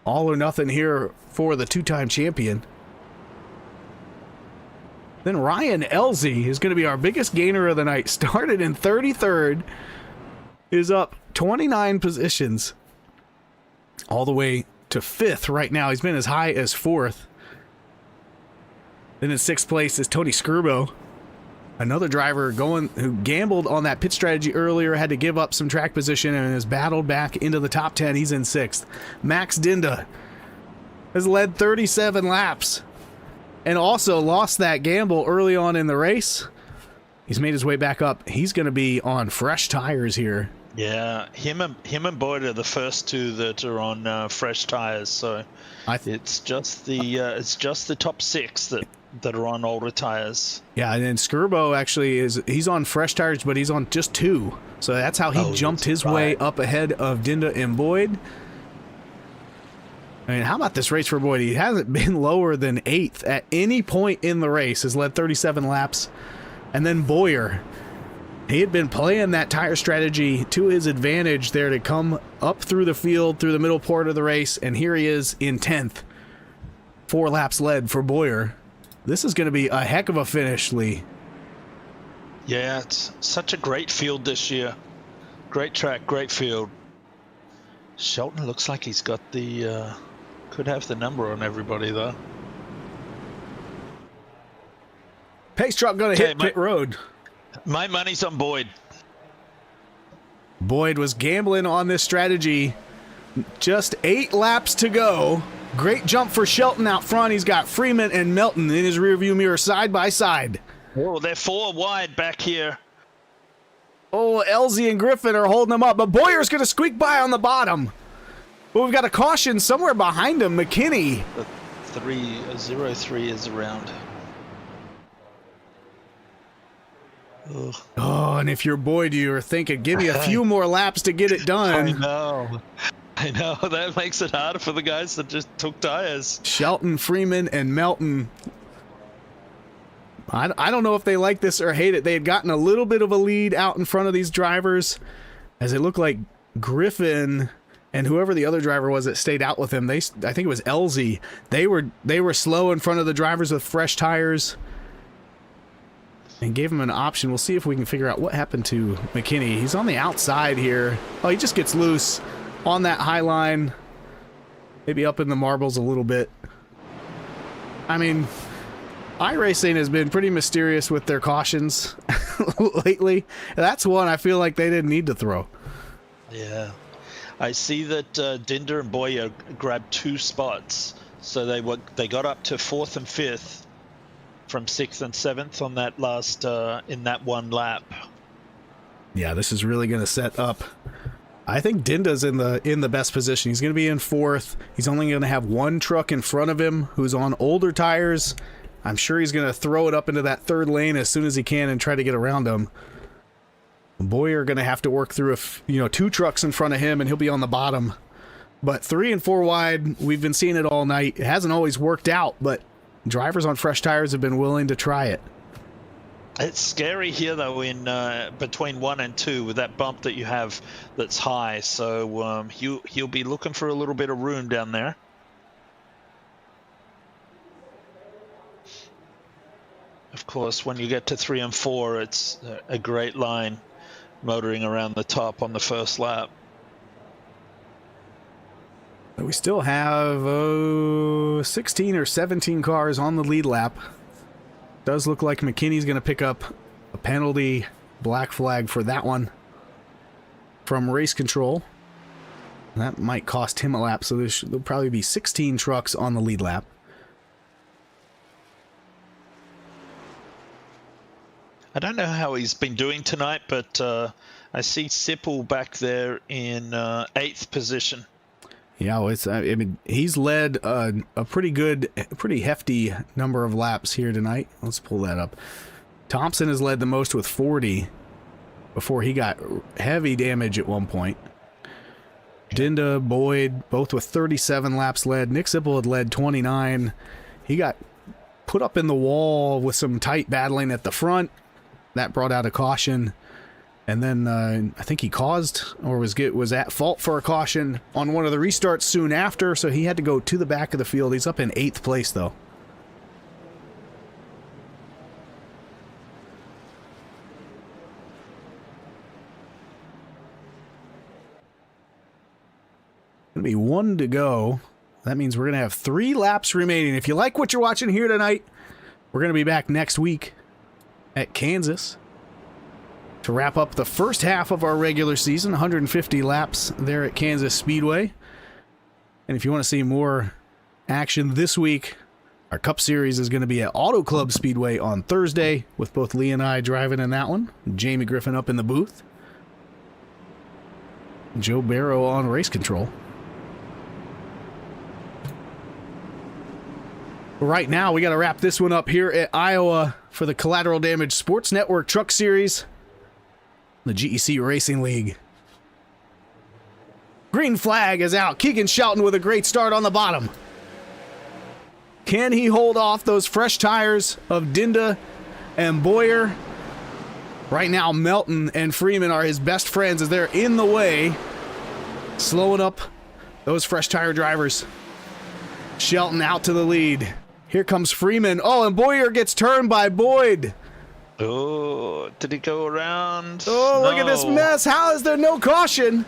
All or nothing here for the 2-time champion. Then Ryan Elzey is going to be our biggest gainer of the night. Started in 33rd. Is up 29 positions. All the way to 5th right now. He's been as high as 4th. Then in 6th place is Tony Skirbo. Another driver who gambled on that pit strategy earlier, had to give up some track position and has battled back into the top 10. He's in 6th. Max Dinda has led 37 laps and also lost that gamble early on in the race. He's made his way back up. He's going to be on fresh tires here. Yeah, him and Boyd are the first 2 that are on fresh tires. So it's just the top 6 that are on older tires. Yeah, and then Skirbo actually he's on fresh tires, but he's on just 2. So that's how he jumped his way up ahead of Dinda and Boyd. I mean, how about this race for Boyd? He hasn't been lower than 8th at any point in the race. Has led 37 laps. And then Boyer, he had been playing that tire strategy to his advantage there to come up through the field, through the middle part of the race, and here he is in 10th. 4 laps led for Boyer. This is going to be a heck of a finish, Lee. Yeah, it's such a great field this year. Great track, great field. Shelton looks like he's got the... could have the number on everybody, though. Pace truck going to hit pit road. My money's on Boyd. Boyd was gambling on this strategy. Just 8 laps to go. Great jump for Shelton out front. He's got Freeman and Melton in his rearview mirror side by side. Oh, they're 4 wide back here. Oh, Elsie and Griffin are holding them up, but Boyer's going to squeak by on the bottom. But we've got a caution somewhere behind him. McKinney. The 303 is around. Ugh. Oh, and if you're Boyd, you're thinking, give me a few more laps to get it done. I know. That makes it harder for the guys that just took tires. Shelton, Freeman, and Melton. I don't know if they like this or hate it. They had gotten a little bit of a lead out in front of these drivers, as it looked like Griffin and whoever the other driver was that stayed out with him. I think it was Elsie. They were slow in front of the drivers with fresh tires, and gave him an option. We'll see if we can figure out what happened to McKinney. He's on the outside here. Oh, he just gets loose on that high line. Maybe up in the marbles a little bit. I mean, iRacing has been pretty mysterious with their cautions lately. That's one I feel like they didn't need to throw. Yeah. I see that Dinder and Boyer grabbed 2 spots. So they got up to 4th and 5th. From 6th and 7th on that last in that one lap. Yeah, this is really going to set up. I think Dinda's in the best position. He's going to be in 4th. He's only going to have 1 truck in front of him who's on older tires. I'm sure he's going to throw it up into that 3rd lane as soon as he can and try to get around him. Boyer going to have to work through 2 trucks in front of him, and he'll be on the bottom. But 3 and 4 wide, we've been seeing it all night. It hasn't always worked out, but drivers on fresh tires have been willing to try it. It's scary here, though, in between 1 and 2 with that bump that you have that's high. So he'll be looking for a little bit of room down there. Of course, when you get to 3 and 4, it's a great line motoring around the top on the first lap. We still have 16 or 17 cars on the lead lap. Does look like McKinney's going to pick up a penalty black flag for that one from race control. That might cost him a lap, so there'll probably be 16 trucks on the lead lap. I don't know how he's been doing tonight, but I see Sipple back there in 8th position. Yeah, well, I mean, he's led a pretty hefty number of laps here tonight. Let's pull that up. Thompson has led the most with 40 before he got heavy damage at one point. Dinda, Boyd, both with 37 laps led. Nick Sipple had led 29. He got put up in the wall with some tight battling at the front. That brought out a caution. And then I think he caused or was at fault for a caution on one of the restarts soon after, so he had to go to the back of the field. He's up in 8th place, though. Gonna be 1 to go. That means we're gonna have 3 laps remaining. If you like what you're watching here tonight, we're gonna be back next week at Kansas to wrap up the first half of our regular season, 150 laps there at Kansas Speedway. And if you want to see more action this week, our Cup Series is going to be at Auto Club Speedway on Thursday, with both Lee and I driving in that one. Jamie Griffin up in the booth. Joe Barrow on race control. Right now, we got to wrap this one up here at Iowa for the Collateral Damage Sports Network Truck Series. The GEC Racing League. Green flag is out. Keegan Shelton with a great start on the bottom. Can he hold off those fresh tires of Dinda and Boyer? Right now, Melton and Freeman are his best friends as they're in the way, slowing up those fresh tire drivers. Shelton out to the lead. Here comes Freeman. Oh, and Boyer gets turned by Boyd. Oh, did he go around? Oh, look at this mess. How is there no caution?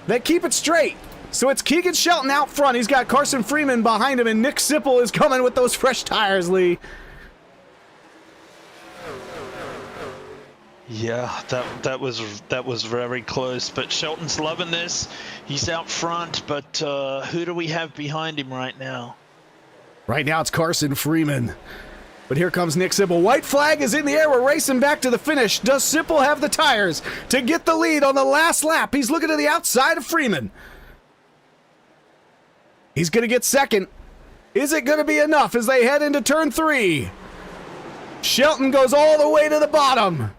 They keep it straight. So it's Keegan Shelton out front. He's got Carson Freeman behind him, and Nick Sipple is coming with those fresh tires, Lee. Yeah, that was very close. But Shelton's loving this. He's out front, but who do we have behind him right now? Right now it's Carson Freeman. But here comes Nick Sipple. White flag is in the air. We're racing back to the finish. Does Sipple have the tires to get the lead on the last lap? He's looking to the outside of Freeman. He's going to get second. Is it going to be enough as they head into turn 3? Shelton goes all the way to the bottom.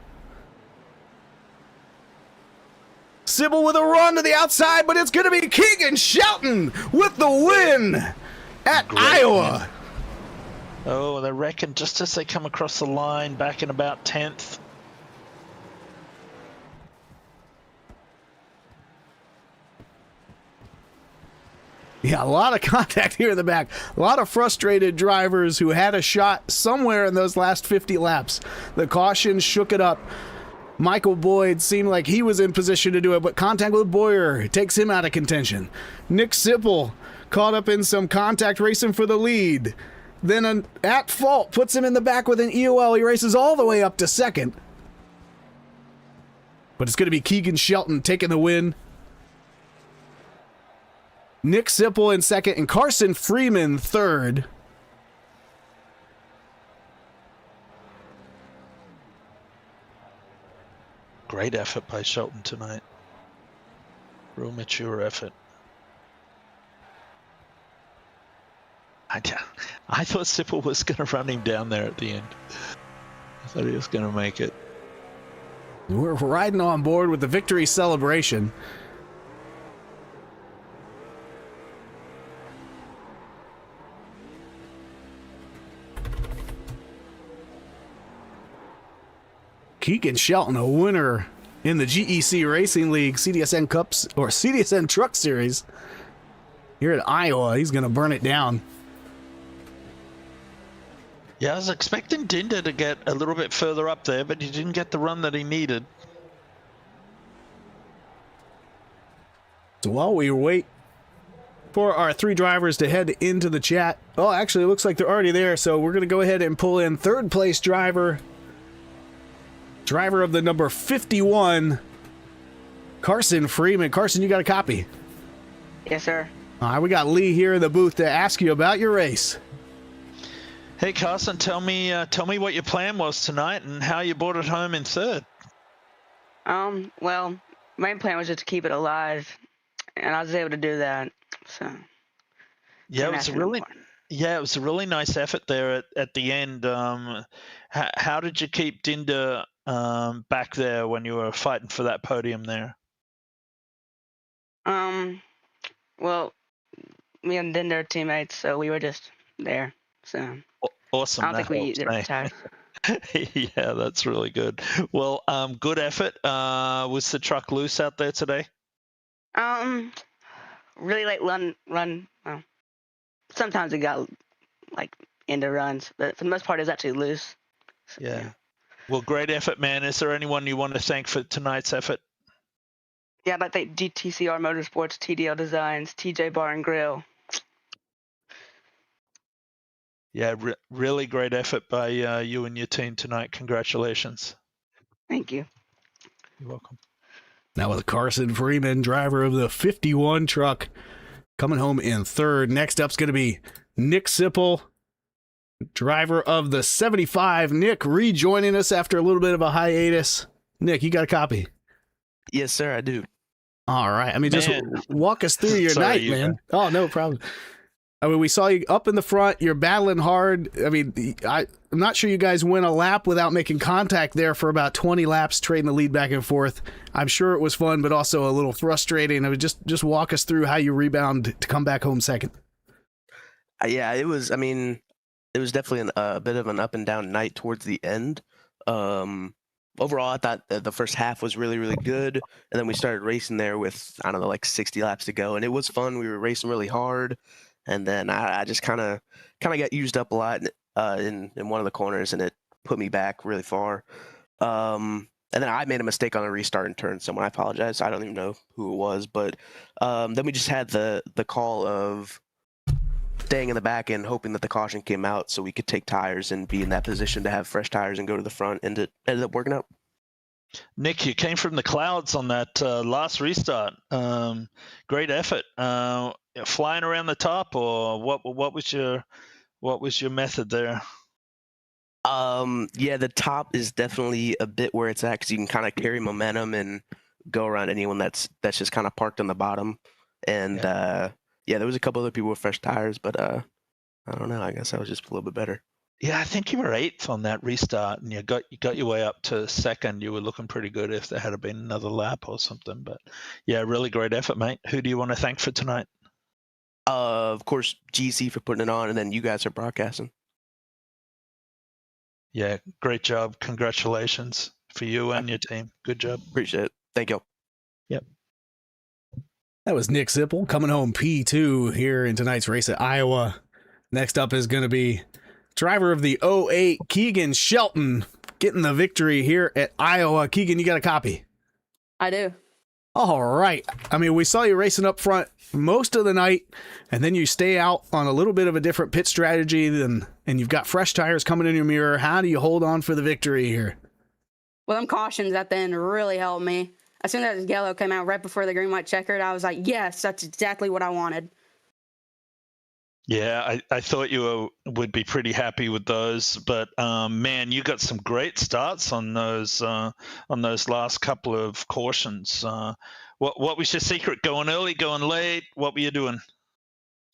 Sipple with a run to the outside, but it's going to be Keegan Shelton with the win at Iowa. Oh, they reckon just as they come across the line, back in about 10th. Yeah, a lot of contact here in the back. A lot of frustrated drivers who had a shot somewhere in those last 50 laps. The caution shook it up. Michael Boyd seemed like he was in position to do it, but contact with Boyer takes him out of contention. Nick Sipple caught up in some contact racing for the lead. Then an at fault puts him in the back with an EOL. He races all the way up to second. But it's going to be Keegan Shelton taking the win. Nick Sipple in second and Carson Freeman third. Great effort by Shelton tonight. Real mature effort. I thought Sipple was going to run him down there at the end. I thought he was going to make it. We're riding on board with the victory celebration. Keegan Shelton, a winner in the GEC Racing League CDSN Cups or CDSN Truck Series here at Iowa. He's going to burn it down. Yeah, I was expecting Dinder to get a little bit further up there, but he didn't get the run that he needed. So while we wait for our 3 drivers to head into the chat, oh, actually, it looks like they're already there. So we're going to go ahead and pull in third place driver of the number 51, Carson Freeman. Carson, you got a copy? Yes, sir. All right, we got Lee here in the booth to ask you about your race. Hey, Carson, tell me what your plan was tonight and how you brought it home in third. Well, my plan was just to keep it alive, and I was able to do that. So, Yeah, it was a really nice effort there at the end. How did you keep Dinder back there when you were fighting for that podium there? Well, me and Dinder are teammates, so we were just there. So Awesome. I don't think we either retired. Yeah, that's really good. Well, good effort. Was the truck loose out there today? Really late run. Well, sometimes it got like into runs, but for the most part, it's actually loose. So, Yeah. Well, great effort, man. Is there anyone you want to thank for tonight's effort? Yeah, I'd like to thank GTCR Motorsports, TDL Designs, TJ Bar and Grill. Yeah, really great effort by you and your team tonight. Congratulations. Thank you. You're welcome. Now with Carson Freeman, driver of the 51 truck, coming home in third. Next up's going to be Nick Sipple, driver of the 75. Nick rejoining us after a little bit of a hiatus. Nick, you got a copy? Yes, sir, I do. All right. I mean, just walk us through your Sorry, night, man. Oh, no problem. I mean, we saw you up in the front. You're battling hard. I mean, I'm not sure you guys went a lap without making contact there for about 20 laps, trading the lead back and forth. I'm sure it was fun, but also a little frustrating. I mean, just walk us through how you rebound to come back home second. Yeah, it was. I mean, it was definitely a bit of an up and down night towards the end. Overall, I thought the first half was really, really good, and then we started racing there with, I don't know, like 60 laps to go, and it was fun. We were racing really hard. And then I just kind of got used up a lot in one of the corners, and it put me back really far. And then I made a mistake on a restart and turn someone. I apologize. I don't even know who it was. But then we just had the call of staying in the back and hoping that the caution came out so we could take tires and be in that position to have fresh tires and go to the front, and it ended up working out. Nick, you came from the clouds on that last restart. Great effort. Flying around the top, or what was your method there? Yeah, the top is definitely a bit where it's at because you can kind of carry momentum and go around anyone that's just kind of parked on the bottom. And yeah, there was a couple other people with fresh tires, but I don't know. I guess I was just a little bit better. Yeah, I think you were 8th on that restart, and you got your way up to 2nd. You were looking pretty good if there had been another lap or something. But yeah, really great effort, mate. Who do you want to thank for tonight? Of course, GC for putting it on, and then you guys are broadcasting. Yeah, great job. Congratulations for you and your team. Good job. Appreciate it. Thank you. Yep. That was Nick Zippel coming home P2 here in tonight's race at Iowa. Next up is going to be driver of the 08, Keegan Shelton, getting the victory here at Iowa. Keegan, you got a copy? I do. All right. I mean, we saw you racing up front most of the night, and then you stay out on a little bit of a different pit strategy, and you've got fresh tires coming in your mirror. How do you hold on for the victory here? Well, them cautions at the end really helped me. As soon as yellow came out right before the green white checkered, I was like, yes, that's exactly what I wanted. Yeah, I thought you would be pretty happy with those, but man, you got some great starts on those last couple of cautions. What was your secret? Going early, going late? What were you doing?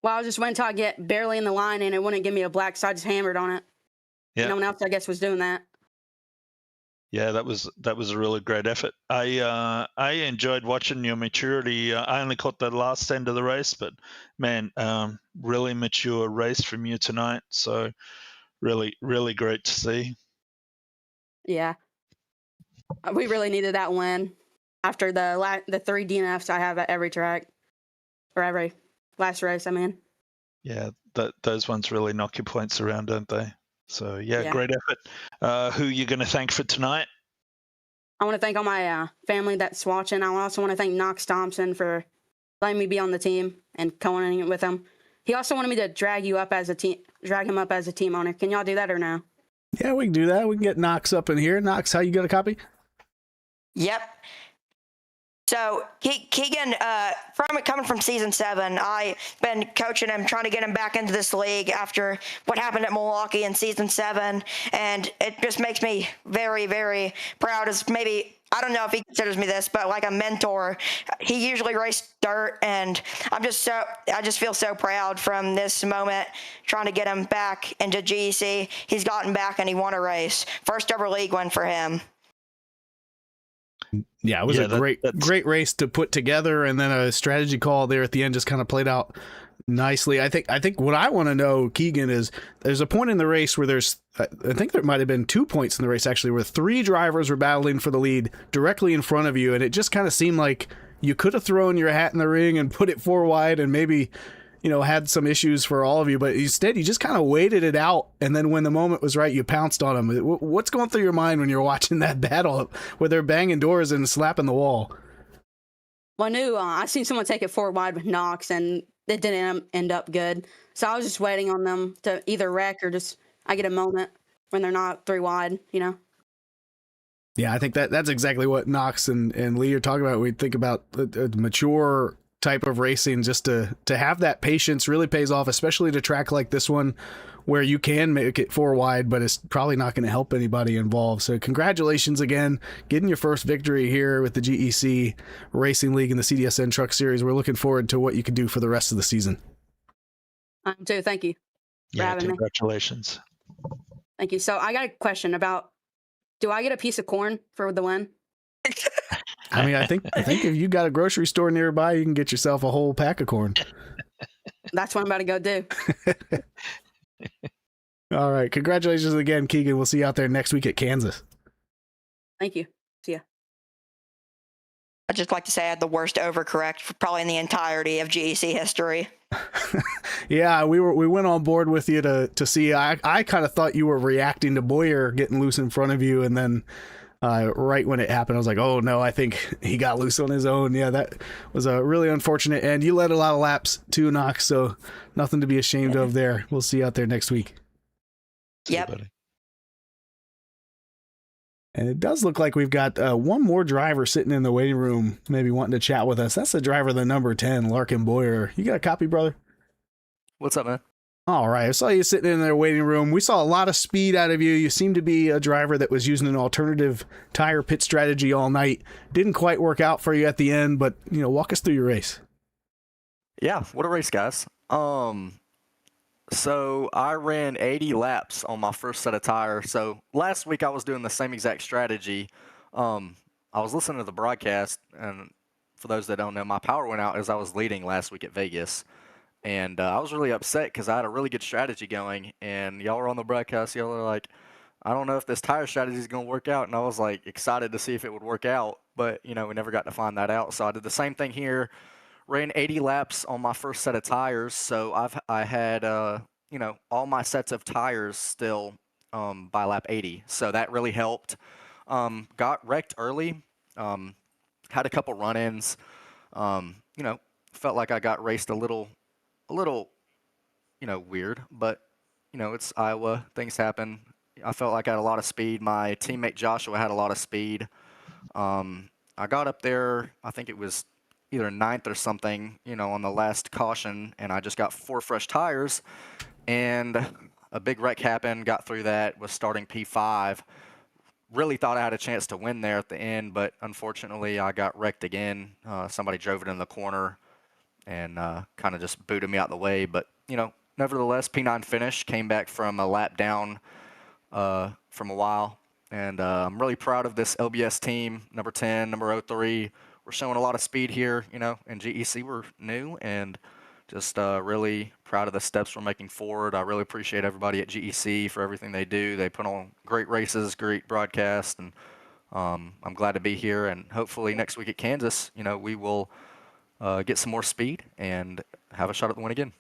Well, I was just waiting until I get barely in the line, and it wouldn't give me a black, so I just hammered on it. Yeah. No one else, I guess, was doing that. Yeah, that was a really great effort. I enjoyed watching your maturity. I only caught the last end of the race, but man, really mature race from you tonight. So really, really great to see. Yeah. We really needed that win after the 3 DNFs I have at every track, or every last race, I mean. Yeah, those ones really knock your points around, don't they? So yeah. Great effort. Who are you going to thank for tonight? I want to thank all my family that's watching. I also want to thank Knox Thompson for letting me be on the team and going with him. He also wanted me to drag him up as a team owner. Can y'all do that or no? Yeah, we can do that. We can get Knox up in here. Knox, how you got a copy? Yep. So Keegan, coming from season 7, I've been coaching him, trying to get him back into this league after what happened at Milwaukee in season 7, and it just makes me very, very proud. As maybe, I don't know if he considers me this, but like a mentor. He usually raced dirt, and I just feel so proud from this moment, trying to get him back into GEC. He's gotten back and he won a race, first ever league win for him. Yeah, it was a great race to put together, and then a strategy call there at the end just kind of played out nicely. I think what I want to know, Keegan, is there's a point in the race where I think there might have been 2 points in the race actually where 3 drivers were battling for the lead directly in front of you, and it just kind of seemed like you could have thrown your hat in the ring and put it 4 wide and maybe, had some issues for all of you, but instead you just kind of waited it out, and then when the moment was right, you pounced on them. What's going through your mind when you're watching that battle where they're banging doors and slapping the wall? Well, I knew I seen someone take it 4 wide with Knox, and it didn't end up good. So I was just waiting on them to either wreck or just I get a moment when they're not 3 wide, Yeah, I think that's exactly what Knox and Lee are talking about. We think about a mature type of racing, just to have that patience really pays off, especially to track like this one where you can make it 4 wide, but it's probably not going to help anybody involved. So congratulations again, getting your first victory here with the GEC Racing League and the CDSN Truck Series. We're looking forward to what you can do for the rest of the season. Too. Thank you for having Congratulations. me. Thank you. So I got a question about, do I get a piece of corn for the win? I mean, I think if you got a grocery store nearby, you can get yourself a whole pack of corn. That's what I'm about to go do. All right. Congratulations again, Keegan. We'll see you out there next week at Kansas. Thank you. See ya. I'd just like to say I had the worst overcorrect probably in the entirety of GEC history. Yeah, we went on board with you to see. I kind of thought you were reacting to Boyer getting loose in front of you, and then right when it happened, I was like, oh no, I think he got loose on his own. Yeah, that was really unfortunate. And you led a lot of laps too, Knox, so nothing to be ashamed of there. We'll see you out there next week. Yep. And it does look like we've got one more driver sitting in the waiting room, maybe wanting to chat with us. That's the driver, the number 10, Larkin Boyer. You got a copy, brother? What's up, man? All right. I saw you sitting in their waiting room. We saw a lot of speed out of you. You seem to be a driver that was using an alternative tire pit strategy all night. Didn't quite work out for you at the end, but, walk us through your race. Yeah, what a race, guys. So I ran 80 laps on my first set of tires. So last week I was doing the same exact strategy. I was listening to the broadcast, and for those that don't know, my power went out as I was leading last week at Vegas. And I was really upset because I had a really good strategy going, and y'all were on the broadcast. Y'all were like, I don't know if this tire strategy is going to work out. And I was like excited to see if it would work out, but we never got to find that out. So I did the same thing here. Ran 80 laps on my first set of tires, so I had all my sets of tires still by lap 80, so that really helped. Got wrecked early, had a couple run-ins. Felt like I got raced a little weird, but it's Iowa. Things happen. I felt like I had a lot of speed. My teammate Joshua had a lot of speed. I got up there. I think it was either 9th or something, on the last caution, and I just got 4 fresh tires, and a big wreck happened, got through that, was starting P5. Really thought I had a chance to win there at the end, but unfortunately I got wrecked again. Somebody drove it in the corner and kind of just booted me out the way, but, nevertheless, P9 finish, came back from a lap down from a while, and I'm really proud of this LBS team, number 10, number 03. We're showing a lot of speed here, and GEC we're new, and just really proud of the steps we're making forward. I really appreciate everybody at GEC for everything they do. They put on great races, great broadcast, and I'm glad to be here. And hopefully next week at Kansas, we will get some more speed and have a shot at the win again.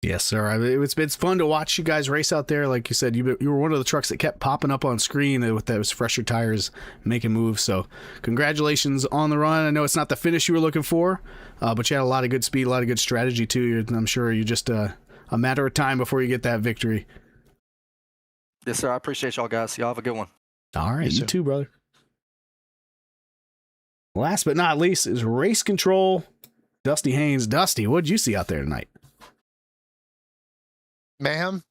Yes, sir. It's fun to watch you guys race out there. Like you said, you were one of the trucks that kept popping up on screen with those fresher tires making moves. So congratulations on the run. I know it's not the finish you were looking for, but you had a lot of good speed, a lot of good strategy too. I'm sure you're just a matter of time before you get that victory. Yes, sir. I appreciate y'all guys. Y'all have a good one. All right. Yes, You sir. too, brother. Last but not least is race control. Dusty Haynes. Dusty, what did you see out there tonight? Mayhem,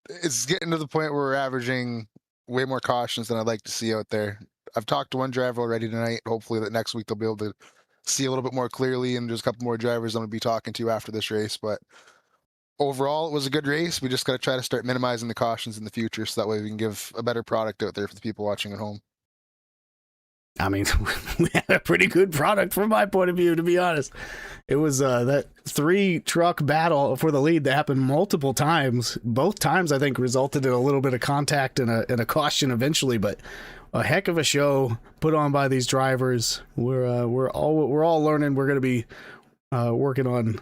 it's getting to the point where we're averaging way more cautions than I'd like to see out there. I've talked to one driver already tonight. Hopefully that next week they'll be able to see a little bit more clearly, and there's a couple more drivers I'm going to be talking to after this race. But overall, it was a good race. We just got to try to start minimizing the cautions in the future so that way we can give a better product out there for the people watching at home. I mean, we had a pretty good product from my point of view, to be honest. It was that 3-truck battle for the lead that happened multiple times. Both times, I think, resulted in a little bit of contact and a caution eventually, but a heck of a show put on by these drivers. We're all learning. We're going to be working on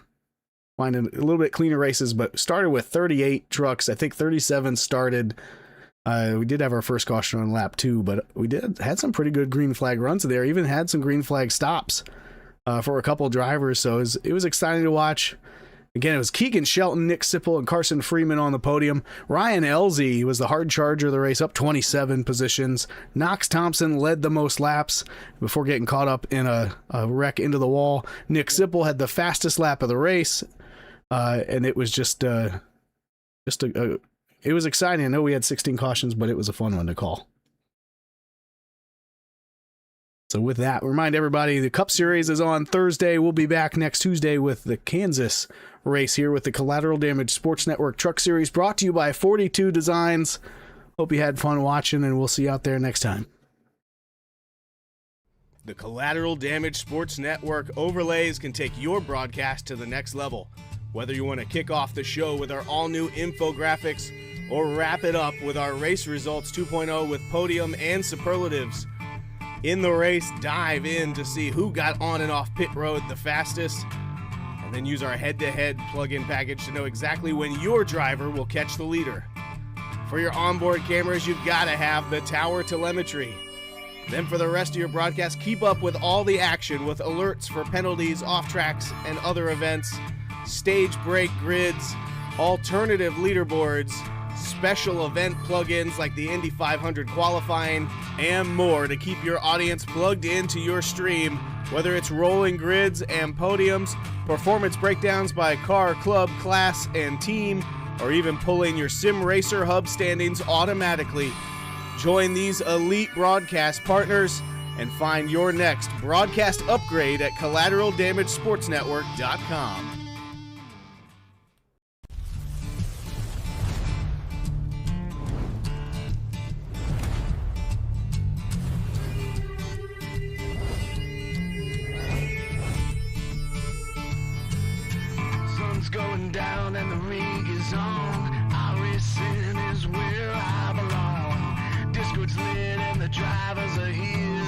finding a little bit cleaner races, but started with 38 trucks. I think 37 started. We did have our first caution on lap 2, but we had some pretty good green flag runs there. Even had some green flag stops for a couple drivers, so it was exciting to watch. Again, it was Keegan Shelton, Nick Sipple, and Carson Freeman on the podium. Ryan Elzey was the hard charger of the race, up 27 positions. Knox Thompson led the most laps before getting caught up in a wreck into the wall. Nick Sipple had the fastest lap of the race, and it was just it was exciting. I know we had 16 cautions, but it was a fun one to call. So with that, remind everybody the Cup Series is on Thursday. We'll be back next Tuesday with the Kansas race here with the Collateral Damage Sports Network Truck Series, brought to you by 42 Designs. Hope you had fun watching, and we'll see you out there next time. The Collateral Damage Sports Network overlays can take your broadcast to the next level. Whether you want to kick off the show with our all-new infographics or wrap it up with our Race Results 2.0 with podium and superlatives. In the race, dive in to see who got on and off pit road the fastest, and then use our head-to-head plug-in package to know exactly when your driver will catch the leader. For your onboard cameras, you've got to have the tower telemetry. Then for the rest of your broadcast, keep up with all the action with alerts for penalties, off-tracks, and other events, stage break grids, alternative leaderboards, special event plugins like the Indy 500 qualifying, and more to keep your audience plugged into your stream, whether it's rolling grids and podiums, performance breakdowns by car, club, class, and team, or even pulling your Sim Racer hub standings automatically. Join these elite broadcast partners and find your next broadcast upgrade at collateraldamagesportsnetwork.com. Sun's going down and the rig is on. iRacing is where I belong. Discord's lit and the drivers are here.